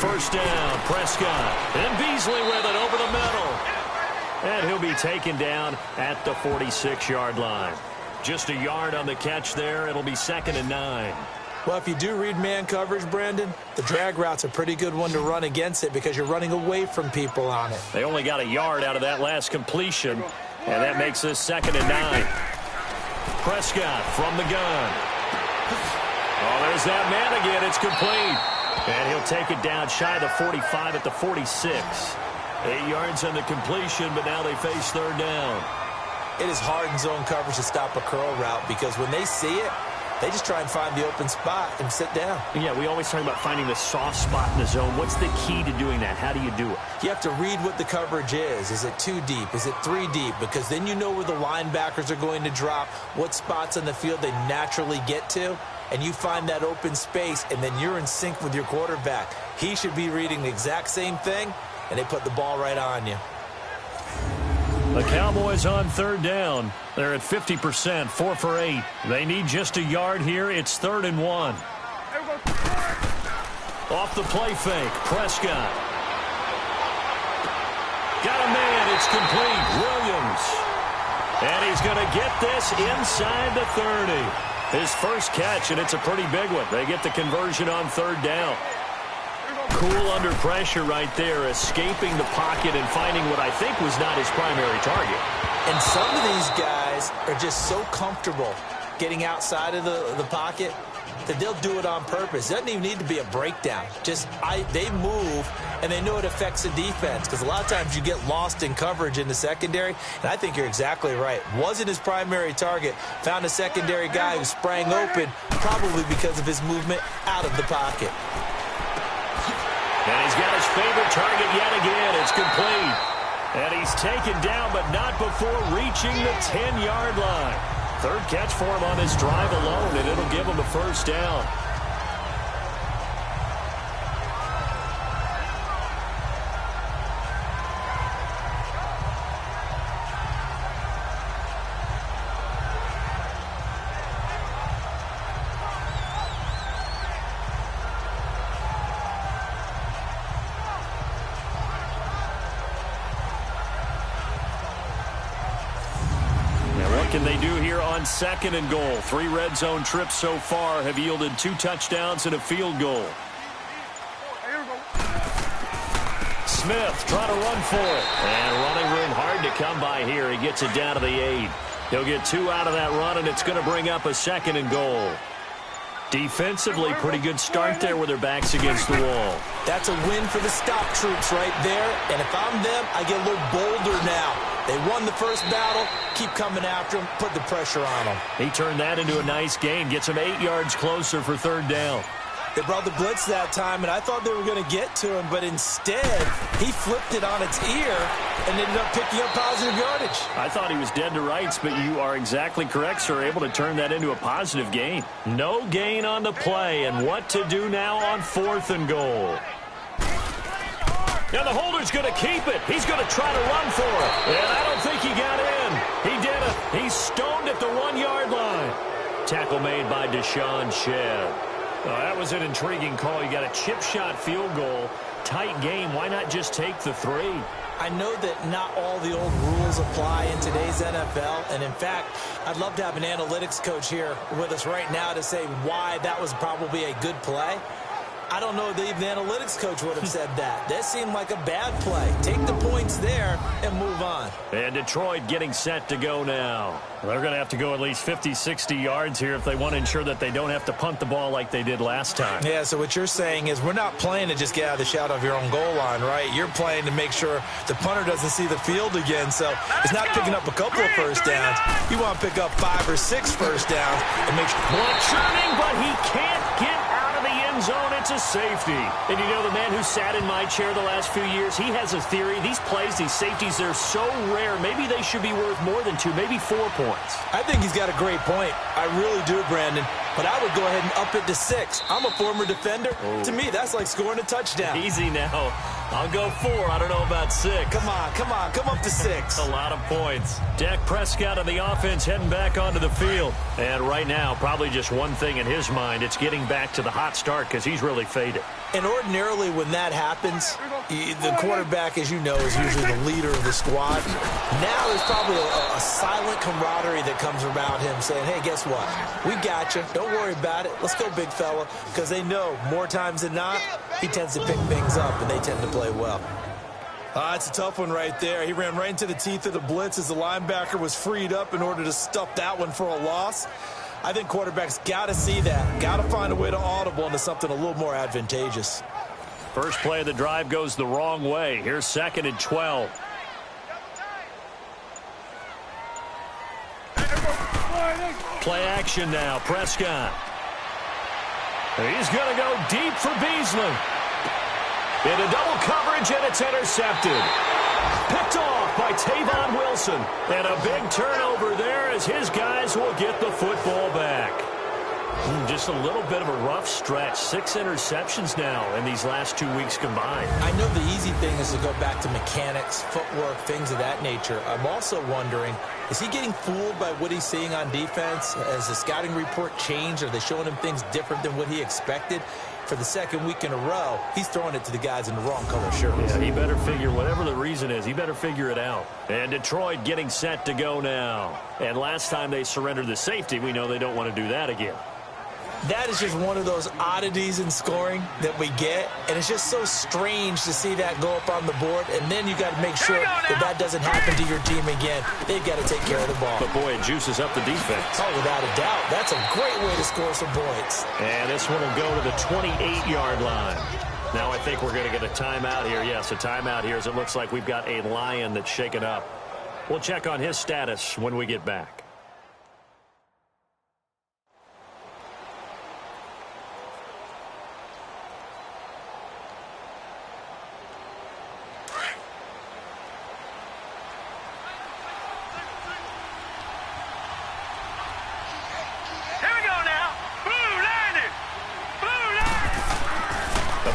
First down, Prescott. And Beasley with it over the middle. And he'll be taken down at the 46-yard line. Just a yard on the catch there. It'll be 2nd and 9. Well, if you do read man coverage, Brandon, the drag route's a pretty good one to run against it because you're running away from people on it. They only got a yard out of that last completion, and that makes this 2nd and 9. Prescott from the gun. Oh, there's that man again. It's complete. And he'll take it down shy of the 45 at the 46. 8 yards on the completion, but now they face 3rd down. It is hard in zone coverage to stop a curl route because when they see it, they just try and find the open spot and sit down. Yeah, we always talk about finding the soft spot in the zone. What's the key to doing that? How do you do it? You have to read what the coverage is. Is it 2 deep? Is it 3 deep? Because then you know where the linebackers are going to drop, what spots on the field they naturally get to, and you find that open space, and then you're in sync with your quarterback. He should be reading the exact same thing, and they put the ball right on you. The Cowboys on 3rd down. They're at 50%, 4 for 8. They need just a yard here. It's 3rd and 1. Off the play fake, Prescott. Got a man, it's complete, Williams. And he's going to get this inside the 30. His first catch, and it's a pretty big one. They get the conversion on 3rd down. Cool under pressure right there, escaping the pocket and finding what I think was not his primary target. And some of these guys are just so comfortable getting outside of the pocket that they'll do it on purpose. It doesn't even need to be a breakdown. They move, and they know it affects the defense because a lot of times you get lost in coverage in the secondary, and I think you're exactly right. Wasn't his primary target. Found a secondary guy who sprang open, probably because of his movement out of the pocket. And he's got his favorite target yet again. It's complete. And he's taken down, but not before reaching the 10-yard line. 3rd catch for him on this drive alone, and it'll give him a 1st down. can they do here on 2nd and goal? 3 red zone trips so far have yielded 2 touchdowns and a field goal. Smith trying to run for it. And running room hard to come by here. He gets it down to the 8. He'll get 2 out of that run, and it's going to bring up a 2nd and goal. Defensively, pretty good start there with their backs against the wall. That's a win for the stock troops right there. And if I'm them, I get a little bolder now. They won the first battle. Keep coming after them. Put the pressure on them. He turned that into a nice gain. Gets him 8 yards closer for 3rd down. They brought the blitz that time, and I thought they were going to get to him, but instead, he flipped it on its ear and ended up picking up positive yardage. I thought he was dead to rights, but you are exactly correct, sir. Able to turn that into a positive gain. No gain on the play, and what to do now on 4th and goal. And the holder's going to keep it. He's going to try to run for it. And I don't think he got in. He did it. He's stoned at the 1-yard line. Tackle made by Deshaun Shedd. That was an intriguing call. You got a chip shot field goal. Tight game. Why not just take the 3? I know that not all the old rules apply in today's NFL, and in fact, I'd love to have an analytics coach here with us right now to say why that was probably a good play. I don't know that even the analytics coach would have said that. That seemed like a bad play. Take the points there and move on. And Detroit getting set to go now. They're going to have to go at least 50, 60 yards here if they want to ensure that they don't have to punt the ball like they did last time. Yeah, so what you're saying is we're not playing to just get out of the shadow of your own goal line, right? You're playing to make sure the punter doesn't see the field again. So it's not picking up a couple of first downs. You want to pick up 5 or 6 first downs and make sure. One churning, but he can't get out of the end zone. It's a safety. And you know, the man who sat in my chair the last few years, he has a theory. These plays, these safeties, they're so rare. Maybe they should be worth more than 2, maybe 4 points. I think he's got a great point. I really do, Brandon. But I would go ahead and up it to 6. I'm a former defender. Oh. To me, that's like scoring a touchdown. Easy now. I'll go 4. I don't know about 6. Come on. Come up to 6. A lot of points. Dak Prescott and the offense heading back onto the field. And right now, probably just one thing in his mind. It's getting back to the hot start because he's really faded. And ordinarily when that happens, the quarterback, as you know, is usually the leader of the squad. Now there's probably a silent camaraderie that comes around him saying, hey, guess what? We got you. Don't worry about it. Let's go, big fella. Because they know more times than not, he tends to pick things up, and they tend to play well. It's a tough one right there. He ran right into the teeth of the blitz as the linebacker was freed up in order to stuff that one for a loss. I think quarterbacks got to see that. Got to find a way to audible into something a little more advantageous. First play of the drive goes the wrong way. Here's 2nd and 12. Play action now. Prescott. He's going to go deep for Beasley. Into double coverage, and it's intercepted. Picked off by Tavon Wilson. And a big turnover there as his guys will get the football back. Just a little bit of a rough stretch. 6 interceptions now in these last 2 weeks combined. I know the easy thing is to go back to mechanics, footwork, things of that nature. I'm also wondering, is he getting fooled by what he's seeing on defense? Has the scouting report changed? Are they showing him things different than what he expected? For the 2nd week in a row, he's throwing it to the guys in the wrong color shirts. Yeah, he better figure, whatever the reason is, he better figure it out. And Detroit getting set to go now. And last time they surrendered the safety, we know they don't want to do that again. That is just one of those oddities in scoring that we get, and it's just so strange to see that go up on the board, and then you got to make sure that doesn't happen to your team again. They've got to take care of the ball. But, boy, it juices up the defense. Oh, without a doubt. That's a great way to score some points. And this one will go to the 28-yard line. Now I think we're going to get a timeout here. Yes, a timeout here as it looks like we've got a Lion that's shaken up. We'll check on his status when we get back.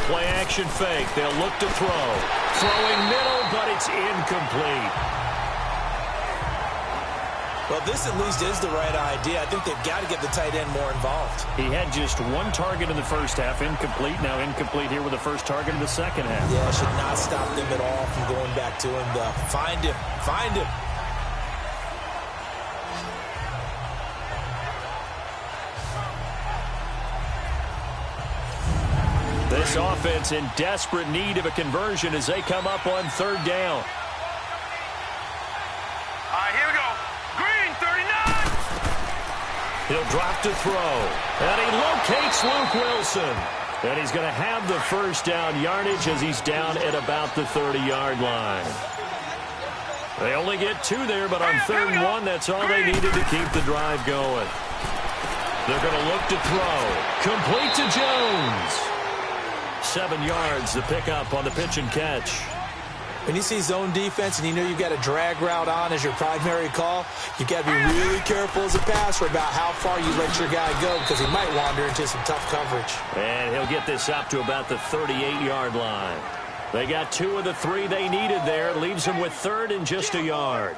Play-action fake. They'll look to throw. Throwing middle, but it's incomplete. Well, this at least is the right idea. I think they've got to get the tight end more involved. He had just 1 target in the first half, incomplete. Now incomplete here with the first target in the second half. Yeah, should not stop them at all from going back to him, though. Find him. Find him. This offense in desperate need of a conversion as they come up on third down. All right, here we go. Green, 39. He'll drop to throw. And he locates Luke Wilson. And he's going to have the first down yardage as he's down at about the 30-yard line. They only get 2 there, but on 3rd and 1, that's all they needed to keep the drive going. They're going to look to throw. Complete to Jones. 7 yards, the pickup on the pitch and catch. When you see zone defense and you know you've got a drag route on as your primary call, you've got to be really careful as a passer about how far you let your guy go because he might wander into some tough coverage. And he'll get this up to about the 38-yard line. They got 2 of the 3 they needed there. Leaves them with 3rd and just a yard.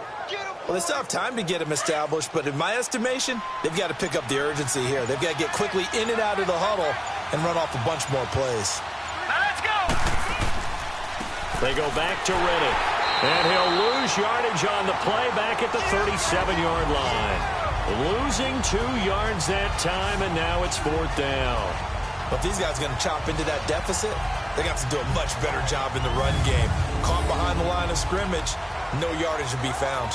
Well, they still have time to get him established, but in my estimation, they've got to pick up the urgency here. They've got to get quickly in and out of the huddle and run off a bunch more plays. Now let's go. They go back to Riddick. And he'll lose yardage on the play back at the 37-yard line. Losing 2 yards that time, and now it's 4th down. But if these guys are going to chop into that deficit, they're going to have to do a much better job in the run game. Caught behind the line of scrimmage, no yardage to be found.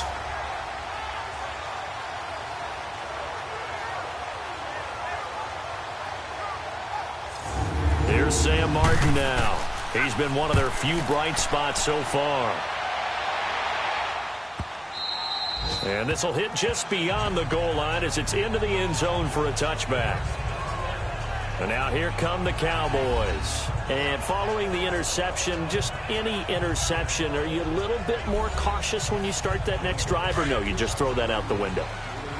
Here's Sam Martin now. He's been one of their few bright spots so far. And this will hit just beyond the goal line as it's into the end zone for a touchback. And now here come the Cowboys. And following the interception, just any interception, are you a little bit more cautious when you start that next drive, or no, you just throw that out the window?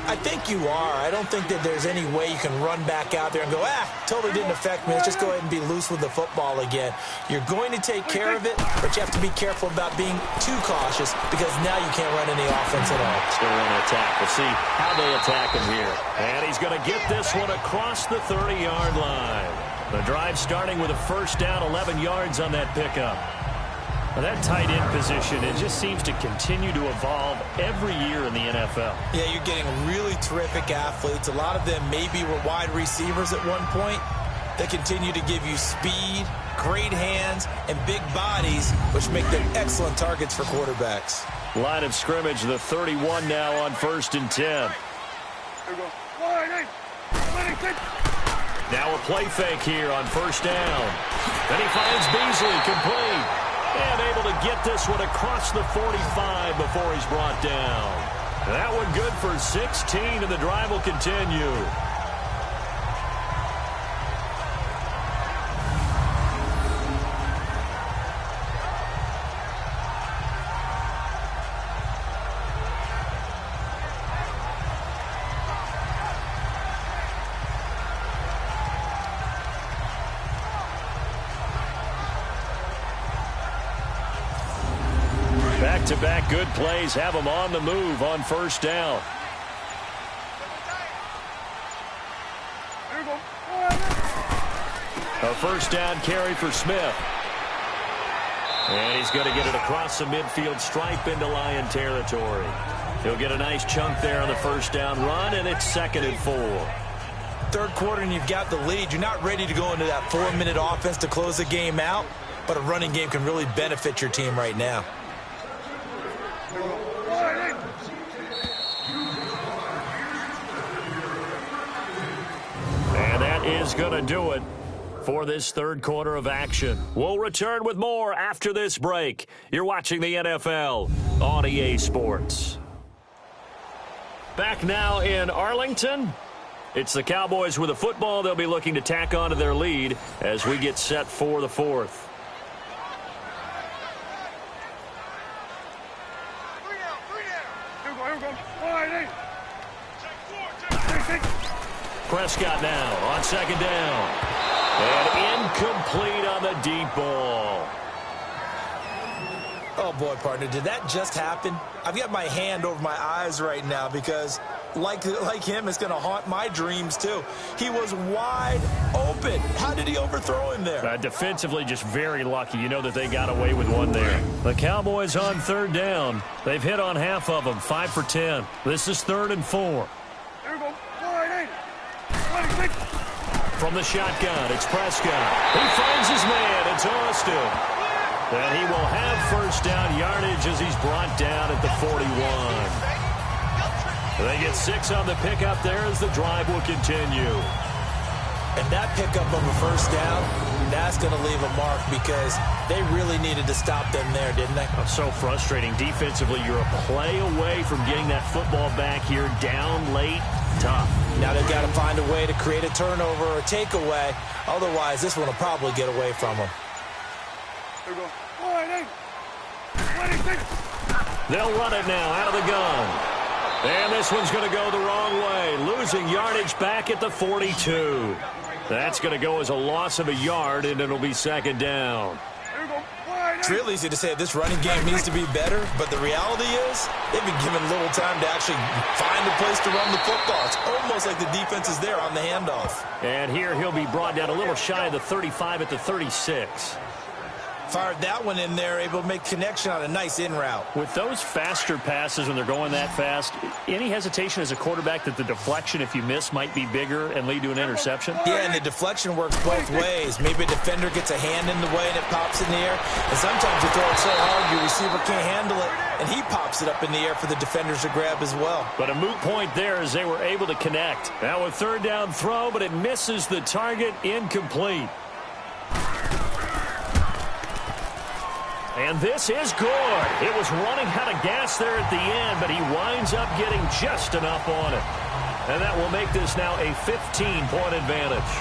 I think you are. I don't think that there's any way you can run back out there and go, totally didn't affect me. Let's just go ahead and be loose with the football again. You're going to take care of it, but you have to be careful about being too cautious because now you can't run any offense at all. Still want to attack. We'll see how they attack him here. And he's going to get this one across the 30-yard line. The drive starting with a first down, 11 yards on that pickup. Well, that tight end position, it just seems to continue to evolve every year in the NFL. Yeah, you're getting really terrific athletes. A lot of them maybe were wide receivers at one point. They continue to give you speed, great hands, and big bodies, which make them excellent targets for quarterbacks. Line of scrimmage, the 31 now on 1st and 10. Here we go. Now a play fake here on 1st down. Then he finds Beasley complete. And able to get this one across the 45 before he's brought down. That one good for 16, and the drive will continue. Back-to-back good plays have them on the move on 1st down. A 1st down carry for Smith. And he's going to get it across the midfield stripe into Lion territory. He'll get a nice chunk there on the 1st down run, and it's 2nd and 4. 3rd quarter and you've got the lead. You're not ready to go into that 4-minute offense to close the game out, but a running game can really benefit your team right now. And that is going to do it for this 3rd quarter of action. We'll return with more after this break. You're watching the NFL on EA Sports. Back now in Arlington. It's the Cowboys with a football. They'll be looking to tack on to their lead as we get set for the 4th. Prescott now on 2nd down. And incomplete on the deep ball. Oh, boy, partner, did that just happen? I've got my hand over my eyes right now because, like him, it's going to haunt my dreams, too. He was wide open. How did he overthrow him there? Defensively, just very lucky. You know that they got away with one there. The Cowboys on 3rd down. They've hit on half of them, 5 for 10. This is 3rd and 4. Here we go. From the shotgun, it's Prescott. He finds his man. It's Austin. And he will have first down yardage as he's brought down at the 41. They get 6 on the pickup there as the drive will continue. And that pickup of a first down, that's going to leave a mark because they really needed to stop them there, didn't they? Oh, so frustrating. Defensively, you're a play away from getting that football back here down late. Tough. Now they've got to find a way to create a turnover or a takeaway. Otherwise, this one will probably get away from them. There we go. All right, 26. They'll run it now out of the gun. And this one's going to go the wrong way, losing yardage back at the 42. That's going to go as a loss of a yard, and it'll be second down. There we go. It's real easy to say this running game needs to be better, but the reality is they've been given little time to actually find a place to run the football. It's almost like the defense is there on the handoff. And here he'll be brought down a little shy of the 35 at the 36. Fired that one in there, able to make connection on a nice in route. With those faster passes when they're going that fast, any hesitation as a quarterback that the deflection, if you miss, might be bigger and lead to an interception? Yeah, and the deflection works both ways. Maybe a defender gets a hand in the way and it pops in the air. And sometimes you throw it so hard your receiver can't handle it, and he pops it up in the air for the defenders to grab as well. But a moot point there as they were able to connect. Now a third down throw, but it misses the target, incomplete. And this is good. It was running out of gas there at the end, but he winds up getting just enough on it. And that will make this now a 15-point advantage.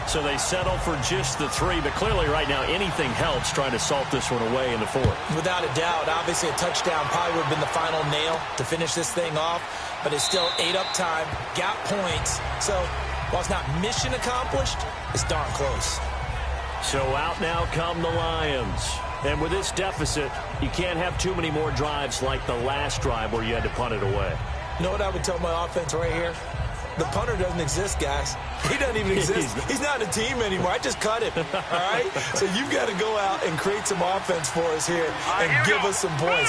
So they settle for just the 3, but clearly right now anything helps trying to salt this one away in the 4th. Without a doubt, obviously a touchdown probably would have been the final nail to finish this thing off, but it's still ate up time, got points. So while it's not mission accomplished, it's darn close. So out now come the Lions. And with this deficit, you can't have too many more drives like the last drive where you had to punt it away. You know what I would tell my offense right here? The punter doesn't exist, guys. He doesn't even exist. He's not a team anymore. I just cut him, all right? So you've got to go out and create some offense for us here and give us some points.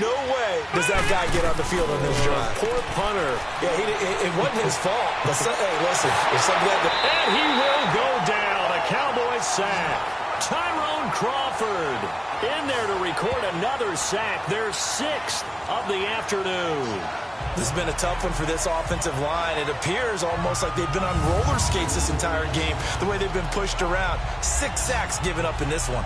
No way does that guy get on the field on this drive. Poor punter. Yeah, it wasn't his fault. But hey, listen, if something like that... And he will go down. A Cowboys sack. Tyrone Crawford in there to record another sack. Their 6th of the afternoon. This has been a tough one for this offensive line. It appears almost like they've been on roller skates this entire game, the way they've been pushed around. 6 sacks given up in this one.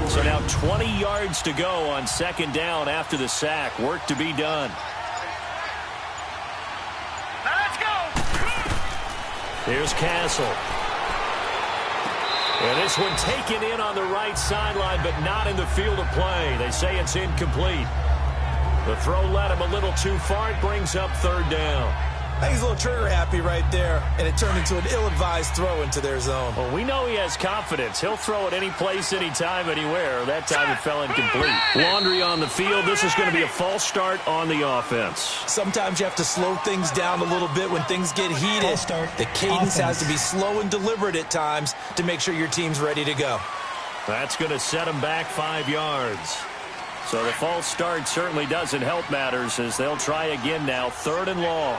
So now 20 yards to go on second down after the sack. Work to be done. Now let's go. Here's Castle. And this one taken in on the right sideline, but not in the field of play. They say it's incomplete. The throw led him a little too far. It brings up third down. I think he's a little trigger happy right there, and it turned into an ill-advised throw into their zone. Well, we know he has confidence. He'll throw it any place, anytime, anywhere. That time it fell incomplete. Laundry on the field. This is going to be a false start on the offense. Sometimes you have to slow things down a little bit when things get heated. The cadence has to be slow and deliberate at times to make sure your team's ready to go. That's going to set him back 5 yards. So the false start certainly doesn't help matters as they'll try again now. 3rd and long.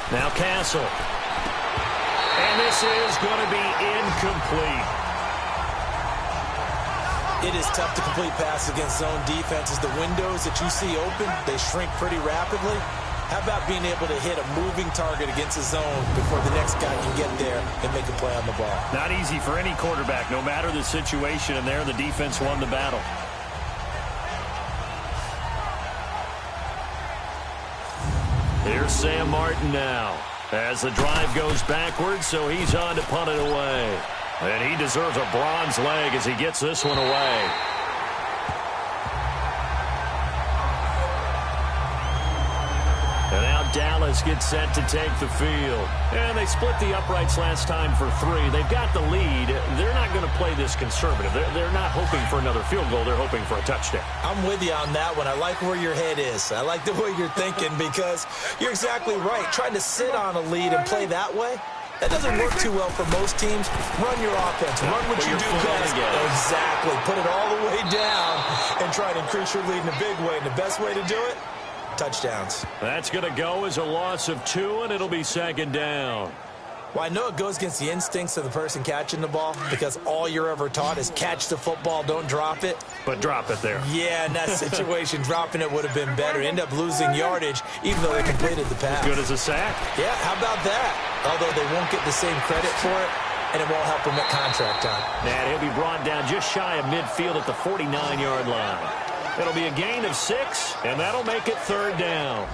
Now Castle. And this is going to be incomplete. It is tough to complete passes against zone defenses. The windows that you see open, they shrink pretty rapidly. How about being able to hit a moving target against a zone before the next guy can get there and make a play on the ball? Not easy for any quarterback, no matter the situation. And there, the defense won the battle. Here's Sam Martin now as the drive goes backwards, so he's on to punt it away. And he deserves a bronze leg as he gets this one away. And now Dallas Dallas gets set to take the field. And they split the uprights last time for 3. They've got the lead. They're not going to play this conservative. They're not hoping for another field goal. They're hoping for a touchdown. I'm with you on that one. I like where your head is. I like the way you're thinking because you're exactly right. Trying to sit on a lead and play that way, that doesn't work too well for most teams. Run your offense. Run what you do best. Exactly. Put it all the way down and try to increase your lead in a big way. And the best way to do it, touchdowns. That's going to go as a loss of 2, and it'll be second down. Well, I know it goes against the instincts of the person catching the ball because all you're ever taught is catch the football, don't drop it. But drop it there. Yeah, in that situation, dropping it would have been better. End up losing yardage even though they completed the pass. As good as a sack. Yeah, how about that? Although they won't get the same credit for it, and it won't help them at contract time. And he'll be brought down just shy of midfield at the 49-yard line. It'll be a gain of 6, and that'll make it third down.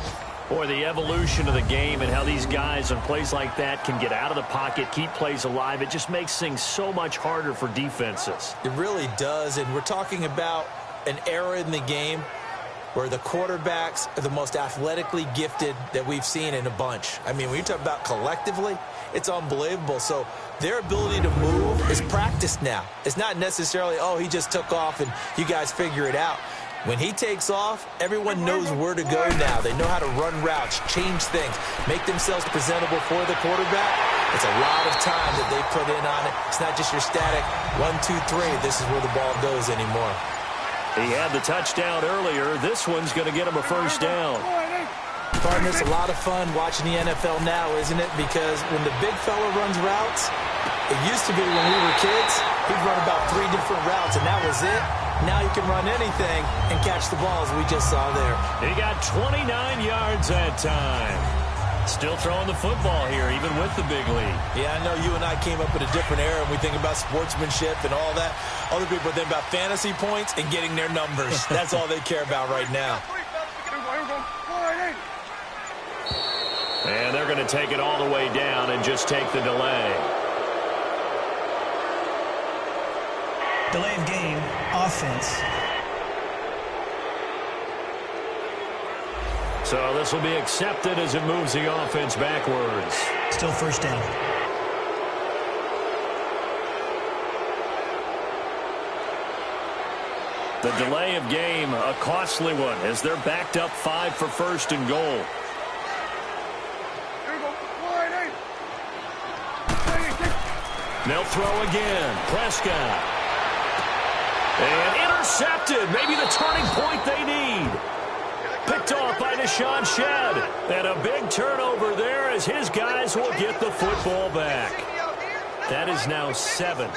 Boy, the evolution of the game and how these guys on plays like that can get out of the pocket, keep plays alive, it just makes things so much harder for defenses. It really does, and we're talking about an era in the game where the quarterbacks are the most athletically gifted that we've seen in a bunch. I mean, when you talk about collectively, it's unbelievable. So their ability to move is practiced now. It's not necessarily, oh, he just took off and you guys figure it out. When he takes off, everyone knows where to go now. They know how to run routes, change things, make themselves presentable for the quarterback. It's a lot of time that they put in on it. It's not just your static 1, 2, 3. This is where the ball goes anymore. He had the touchdown earlier. This one's going to get him a first down. Pardon, it's a lot of fun watching the NFL now, isn't it? Because when the big fella runs routes, it used to be when we were kids, he'd run about 3 different routes, and that was it. Now you can run anything and catch the balls we just saw there. He got 29 yards that time. Still throwing the football here, even with the big lead. Yeah, I know you and I came up in a different era, and we think about sportsmanship and all that. Other people think about fantasy points and getting their numbers. That's all they care about right now. And they're going to take it all the way down and just take the delay. Delay of game, offense. So this will be accepted as it moves the offense backwards. Still first down. The delay of game, a costly one, as they're backed up 5 for first and goal. They'll throw again. Prescott. And intercepted. Maybe the turning point they need. Picked off by Deshaun Shedd. And a big turnover there as his guys will get the football back. That is now 7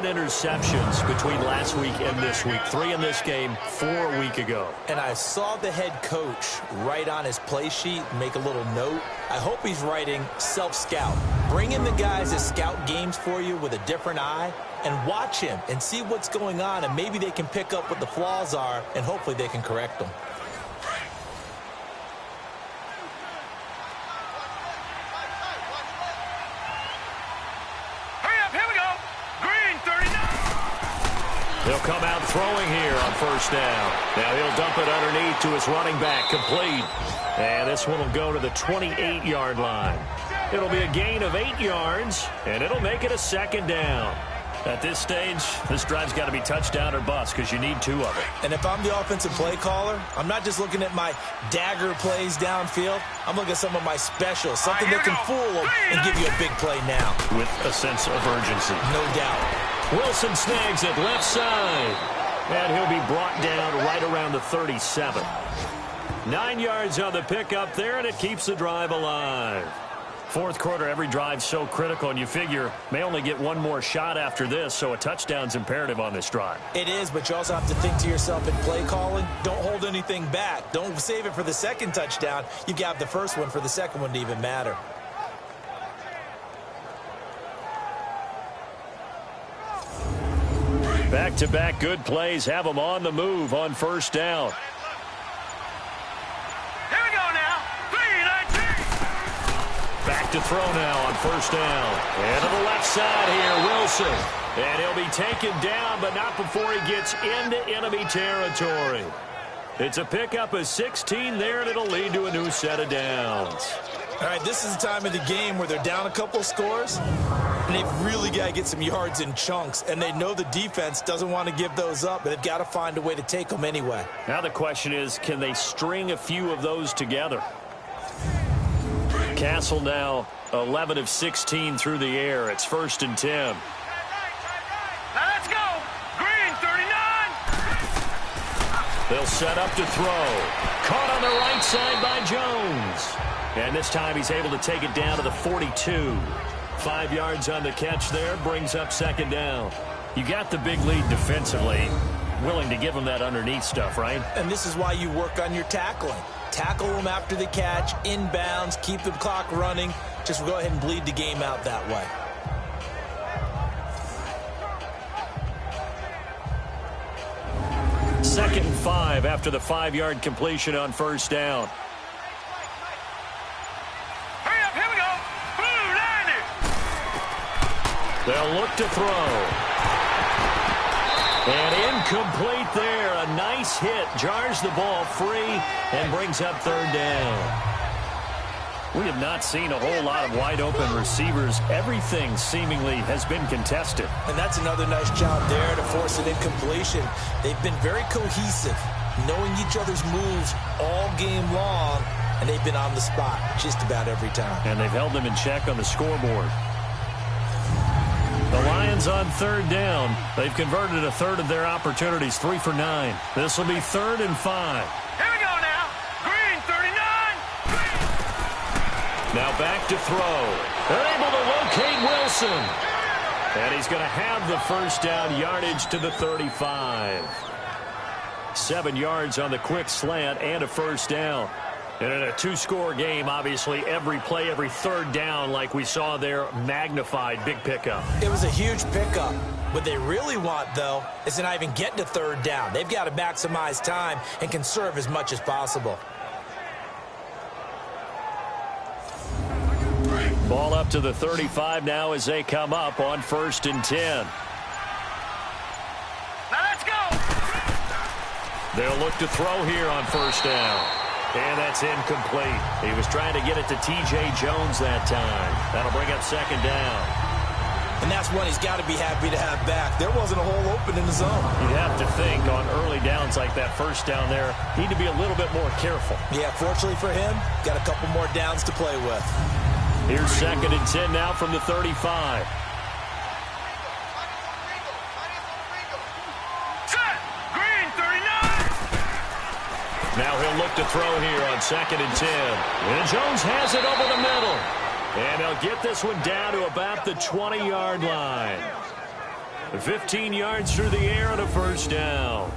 interceptions between last week and this week. 3 in this game, 4 a week ago. And I saw the head coach write on his play sheet, make a little note. I hope he's writing self-scout. Bring in the guys that scout games for you with a different eye and watch him and see what's going on, and maybe they can pick up what the flaws are, and hopefully they can correct them. They'll come out throwing here on first down. Now he'll dump it underneath to his running back, complete. And this one will go to the 28-yard line. It'll be a gain of 8 yards, and it'll make it a second down. At this stage, this drive's got to be touchdown or bust because you need 2 of it. And if I'm the offensive play caller, I'm not just looking at my dagger plays downfield. I'm looking at some of my specials, something that can fool them and give you a big play now. With a sense of urgency. No doubt. Wilson snags it left side. And he'll be brought down right around the 37. 9 yards on the pickup there, and it keeps the drive alive. Fourth quarter, every drive so critical, and you figure may only get one more shot after this, so a touchdown's imperative on this drive. It is, but you also have to think to yourself in play calling, don't hold anything back. Don't save it for the second touchdown. You've got the first one for the second one to even matter. Back-to-back good plays have them on the move on first down. Here we go now. 3-19. Back to throw now on first down. And to the left side here, Wilson. And he'll be taken down, but not before he gets into enemy territory. It's a pickup of 16 there, and it'll lead to a new set of downs. All right, this is the time of the game where they're down a couple scores, and they've really got to get some yards in chunks, and they know the defense doesn't want to give those up, but they've got to find a way to take them anyway. Now the question is, can they string a few of those together? Castle now 11 of 16 through the air. It's 1st and 10. Now let's go. Green, 39. They'll set up to throw. Caught on the right side by Jones. And this time he's able to take it down to the 42. 5 yards on the catch there, brings up 2nd down. You got the big lead defensively. Willing to give them that underneath stuff, right? And this is why you work on your tackling. Tackle them after the catch, inbounds, keep the clock running. Just go ahead and bleed the game out that way. Second and 5 after the 5-yard completion on 1st down. Hurry up, here we go. Blue, 90. They'll look to throw. And incomplete there. A nice hit. Jars the ball free and brings up 3rd down. We have not seen a whole lot of wide-open receivers. Everything seemingly has been contested. And that's another nice job there to force an incompletion. They've been very cohesive, knowing each other's moves all game long, and they've been on the spot just about every time. And they've held them in check on the scoreboard. The Lions on 3rd down. They've converted a third of their opportunities, 3 for 9. This will be 3rd and 5. Here we go now. Green, 39. Now back to throw. They're able to locate Wilson. And he's going to have the 1st down, yardage to the 35. 7 yards on the quick slant and a 1st down. And in a 2-score game, obviously, every play, every 3rd down, like we saw there, magnified, big pickup. It was a huge pickup. What they really want, though, is to not even get to 3rd down. They've got to maximize time and conserve as much as possible. Ball up to the 35 now as they come up on 1st and 10. Now let's go. They'll look to throw here on 1st down. And that's incomplete. He was trying to get it to T.J. Jones that time. That'll bring up 2nd down. And that's one he's got to be happy to have back. There wasn't a hole open in the zone. You'd have to think on early downs like that 1st down there, need to be a little bit more careful. Yeah, fortunately for him, got a couple more downs to play with. Here's 2nd and 10 now from the 35. Set. Green, 39. Now he'll look to throw here on 2nd and 10. And Jones has it over the middle. And they'll get this one down to about the 20-yard line. 15 yards through the air and a 1st down.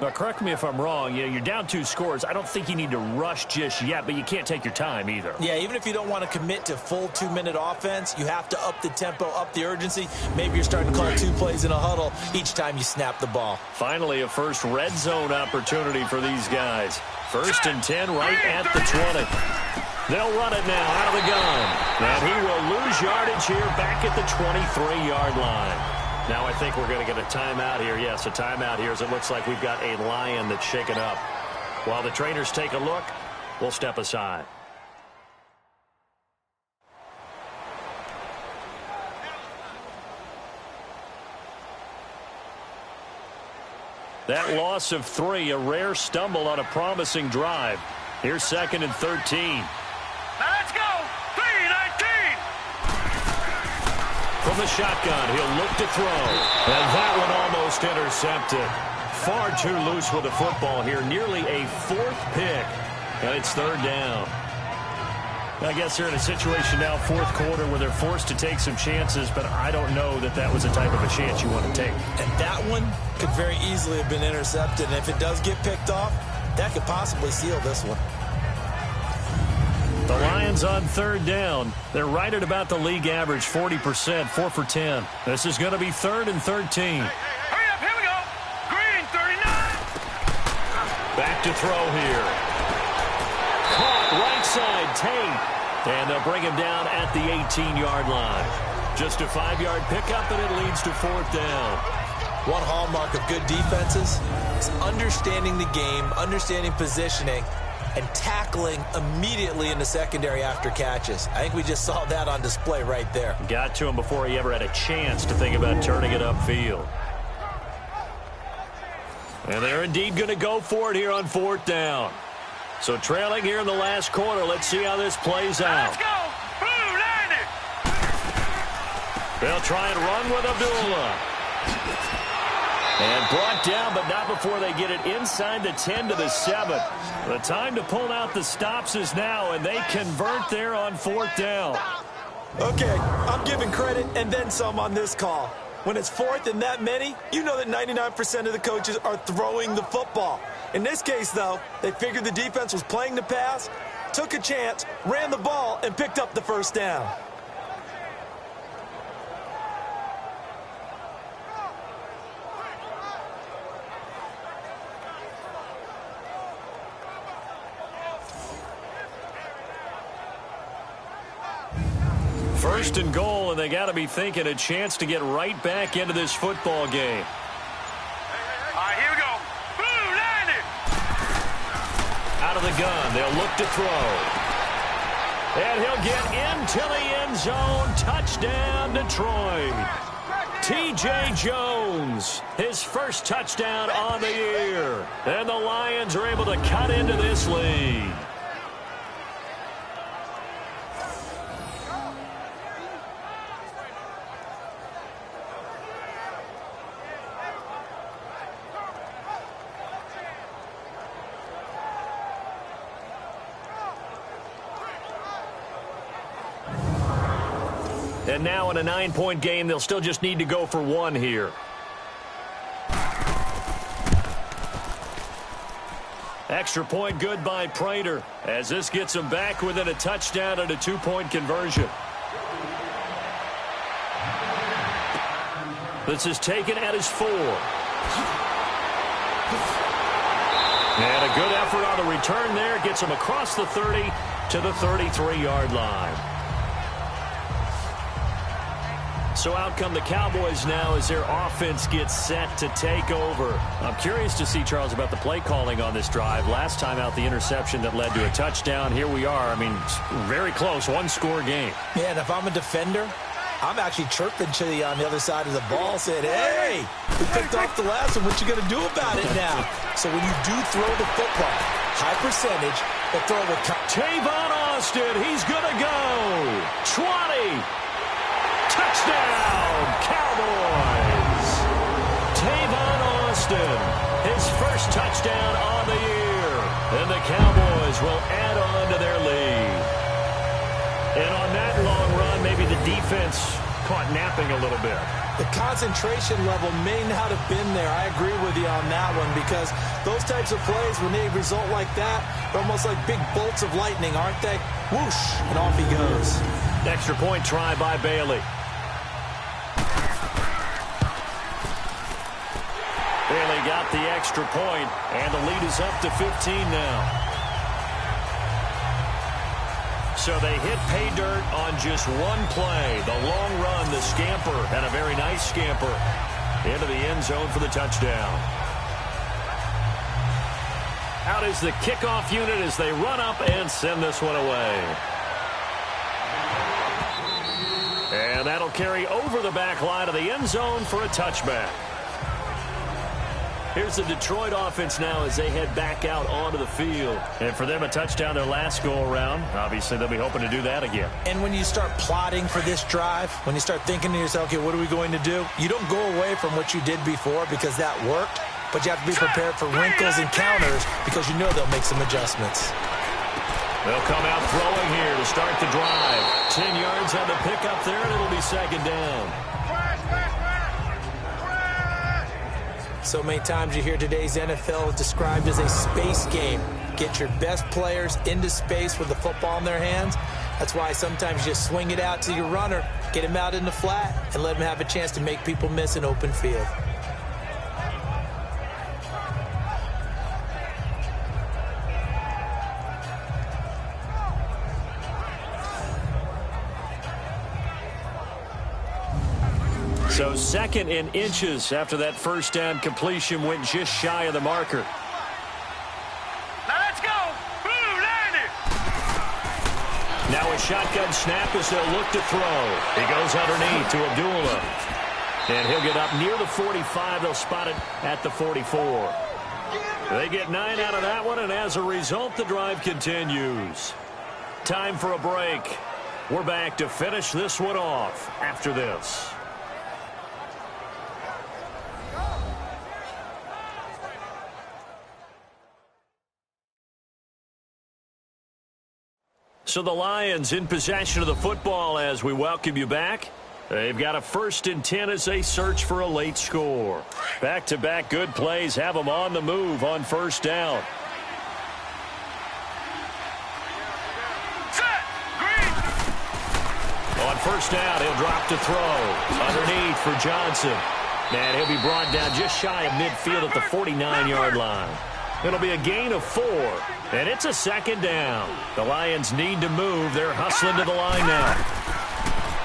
Now, correct me if I'm wrong. You're down 2 scores. I don't think you need to rush just yet, but you can't take your time either. Yeah, even if you don't want to commit to full 2-minute offense, you have to up the tempo, up the urgency. Maybe you're starting to call 2 plays in a huddle each time you snap the ball. Finally, a first red zone opportunity for these guys. 1st and 10 right at the 20. They'll run it now out of the gun. And he will lose yardage here back at the 23-yard line. Now I think we're going to get a timeout here. Yes, a timeout here as it looks like we've got a Lion that's shaken up. While the trainers take a look, we'll step aside. That loss of 3, a rare stumble on a promising drive. Here's 2nd and 13. Now let's go. 3-19. From the shotgun, he'll look to throw. And that one almost intercepted. Far too loose with the football here. Nearly a 4th pick. And it's 3rd down. I guess they're in a situation now, 4th quarter, where they're forced to take some chances, but I don't know that that was the type of a chance you want to take. And that one could very easily have been intercepted. And if it does get picked off, that could possibly seal this one. The Lions on 3rd down. They're right at about the league average, 40%, 4 for 10. This is going to be 3rd and 13. Hurry up, here we go. Green, 39. Back to throw here. Caught right side, Tate. And they'll bring him down at the 18-yard line. Just a 5-yard pickup, and it leads to 4th down. One hallmark of good defenses is understanding the game, understanding positioning, and tackling immediately in the secondary after catches. I think we just saw that on display right there. Got to him before he ever had a chance to think about turning it upfield. And they're indeed going to go for it here on 4th down. So trailing here in the last quarter. Let's see how this plays out. Let's go! Blue, line it! They'll try and run with Abdullah. And brought down, but not before they get it inside the 10 to the 7. The time to pull out the stops is now, and they convert there on 4th down. Okay, I'm giving credit and then some on this call. When it's 4th and that many, you know that 99% of the coaches are throwing the football. In this case, though, they figured the defense was playing the pass, took a chance, ran the ball, and picked up the first down. First and goal, and they got to be thinking a chance to get right back into this football game. All right, here we go. Blue, line it! Out of the gun, they'll look to throw. And he'll get into the end zone. Touchdown, Detroit. T.J. Jones, his first touchdown on the year. And the Lions are able to cut into this lead. And now in a 9-point game, they'll still just need to go for one here. Extra point good by Prater, as this gets them back within a touchdown and a 2-point conversion. This is taken at his 4. And a good effort on the return there. Gets him across the 30 to the 33-yard line. So out come the Cowboys now as their offense gets set to take over. I'm curious to see, Charles, about the play calling on this drive. Last time out, the interception that led to a touchdown. Here we are. I mean, very close, one-score game. Yeah, and if I'm a defender, I'm actually chirping to you on the other side of the ball, saying, hey, we picked off the last one. What you going to do about it now? So when you do throw the football, high percentage, but throw with... Tavon Austin, he's going to go. 20. Touchdown, Cowboys! Tavon Austin, his first touchdown on the year. And the Cowboys will add on to their lead. And on that long run, maybe the defense caught napping a little bit. The concentration level may not have been there. I agree with you on that one, because those types of plays, when they result like that, they're almost like big bolts of lightning, aren't they? Whoosh, and off he goes. Extra point try by Bailey. Bailey got the extra point, and the lead is up to 15 now. So they hit pay dirt on just one play. The long run, the scamper, and a very nice scamper into the end zone for the touchdown. Out is the kickoff unit as they run up and send this one away. And that'll carry over the back line of the end zone for a touchback. Here's the Detroit offense now as they head back out onto the field. And for them, a touchdown their last go-around. Obviously, they'll be hoping to do that again. And when you start plotting for this drive, when you start thinking to yourself, okay, what are we going to do? You don't go away from what you did before because that worked, but you have to be prepared for wrinkles and counters because you know they'll make some adjustments. They'll come out throwing here to start the drive. 10 yards on the pickup there, and it'll be second down. So many times you hear today's NFL described as a space game. Get your best players into space with the football in their hands. That's why sometimes you just swing it out to your runner, get him out in the flat, and let him have a chance to make people miss an open field. So 2nd and inches after that first down completion went just shy of the marker. Now let's go. Blue landed. Now a shotgun snap as they'll look to throw. He goes underneath to Abdullah. And he'll get up near the 45. They'll spot it at the 44. They get 9 out of that one, and as a result, the drive continues. Time for a break. We're back to finish this one off after this. So the Lions in possession of the football as we welcome you back. They've got a 1st and 10 as they search for a late score. Back-to-back good plays have them on the move on 1st down. Set. Green. On 1st down, he'll drop to throw. Underneath for Johnson. And he'll be brought down just shy of midfield at the 49-yard line. It'll be a gain of 4, and it's a 2nd down. The Lions need to move. They're hustling to the line now.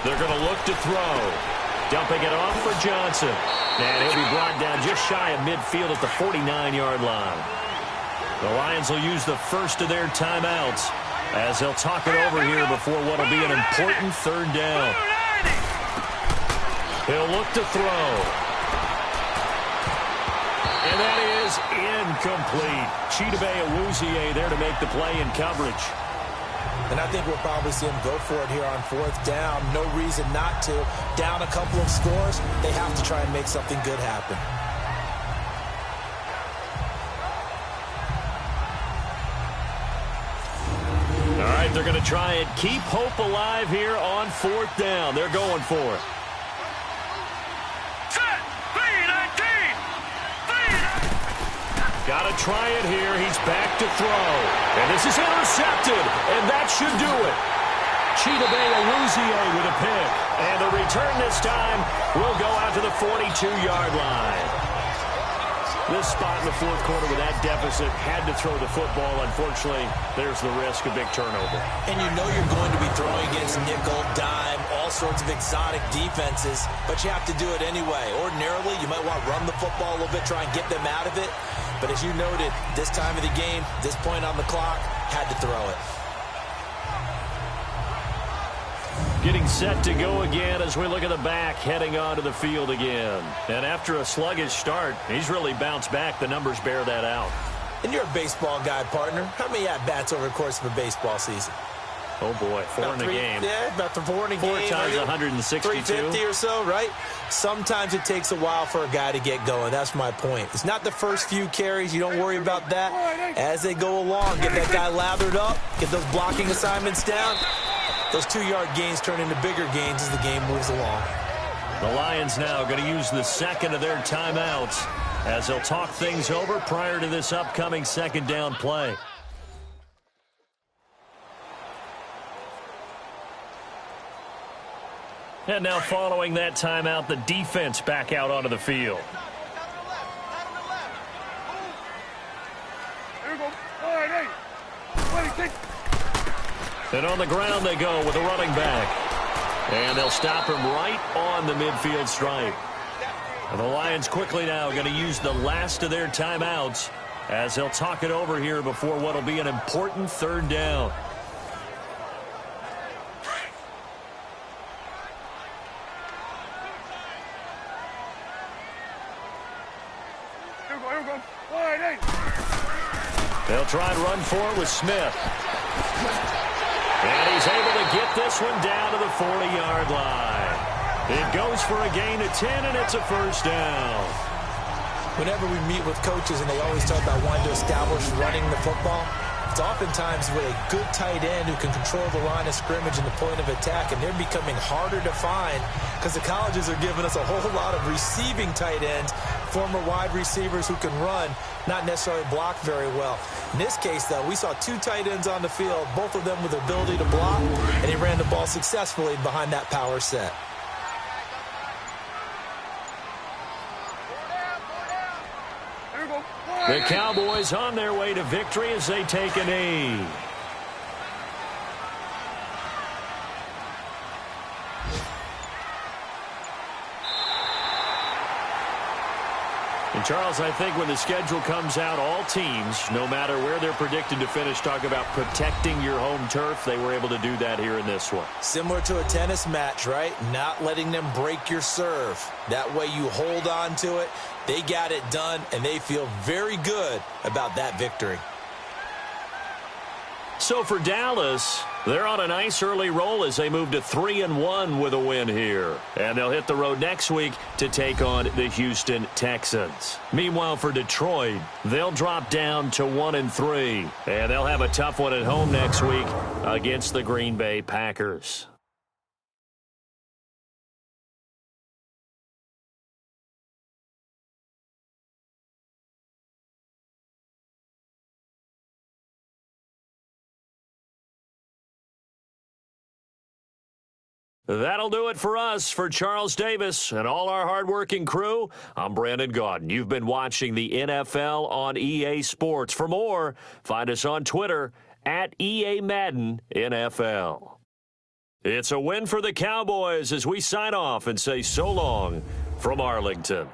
They're going to look to throw. Dumping it off for Johnson. And he'll be brought down just shy of midfield at the 49-yard line. The Lions will use the first of their timeouts as they'll talk it over here before what will be an important 3rd down. He'll look to throw. And that is incomplete. Chidobe Awuzie there to make the play in coverage. And I think we'll probably see him go for it here on 4th down. No reason not to. Down a couple of scores, they have to try and make something good happen. All right, they're going to try and keep hope alive here on 4th down. They're going for it. Set. 3-19. Got to try it here. He's back to throw. And this is intercepted. And that should do it. Chidobe Awuzie with a pick. And the return this time will go out to the 42-yard line. This spot in the 4th quarter with that deficit had to throw the football. Unfortunately, there's the risk of big turnover. And you know you're going to be throwing against nickel, dime, all sorts of exotic defenses, but you have to do it anyway. Ordinarily, you might want to run the football a little bit, try and get them out of it. But as you noted, this time of the game, this point on the clock, had to throw it. Getting set to go again as we look at the back, heading onto the field again. And after a sluggish start, he's really bounced back. The numbers bear that out. And you're a baseball guy, partner. How many at-bats over the course of a baseball season? Oh, boy, 4 in a game. Yeah, about 4 in a game. 4 times 162. 350 or so, right? Sometimes it takes a while for a guy to get going. That's my point. It's not the first few carries. You don't worry about that. As they go along, get that guy lathered up, get those blocking assignments down. Those 2-yard gains turn into bigger gains as the game moves along. The Lions now going to use the 2nd of their timeouts as they'll talk things over prior to this upcoming 2nd down play. And now following that timeout, the defense back out onto the field. Here we go. All right, hey. 26. And on the ground they go with a running back. And they'll stop him right on the midfield stripe. And the Lions quickly now going to use the last of their timeouts as they'll talk it over here before what will be an important 3rd down. Here we go. All right, hey. They'll try and run for it with Smith. And he's able to get this one down to the 40-yard line. It goes for a gain of 10, and it's a 1st down. Whenever we meet with coaches and they always talk about wanting to establish running the football, it's oftentimes with a good tight end who can control the line of scrimmage and the point of attack, and they're becoming harder to find because the colleges are giving us a whole lot of receiving tight ends, former wide receivers who can run, not necessarily block very well. In this case, though, we saw 2 tight ends on the field, both of them with the ability to block, and he ran the ball successfully behind that power set. The Cowboys on their way to victory as they take a knee. And, Charles, I think when the schedule comes out, all teams, no matter where they're predicted to finish, talk about protecting your home turf. They were able to do that here in this one. Similar to a tennis match, right? Not letting them break your serve. That way you hold on to it. They got it done, and they feel very good about that victory. So for Dallas, they're on a nice early roll as they move to 3-1 with a win here. And they'll hit the road next week to take on the Houston Texans. Meanwhile, for Detroit, they'll drop down to 1-3. And they'll have a tough one at home next week against the Green Bay Packers. That'll do it for us. For Charles Davis and all our hardworking crew, I'm Brandon Gaudin. You've been watching the NFL on EA Sports. For more, find us on Twitter at EA Madden NFL. It's a win for the Cowboys as we sign off and say so long from Arlington.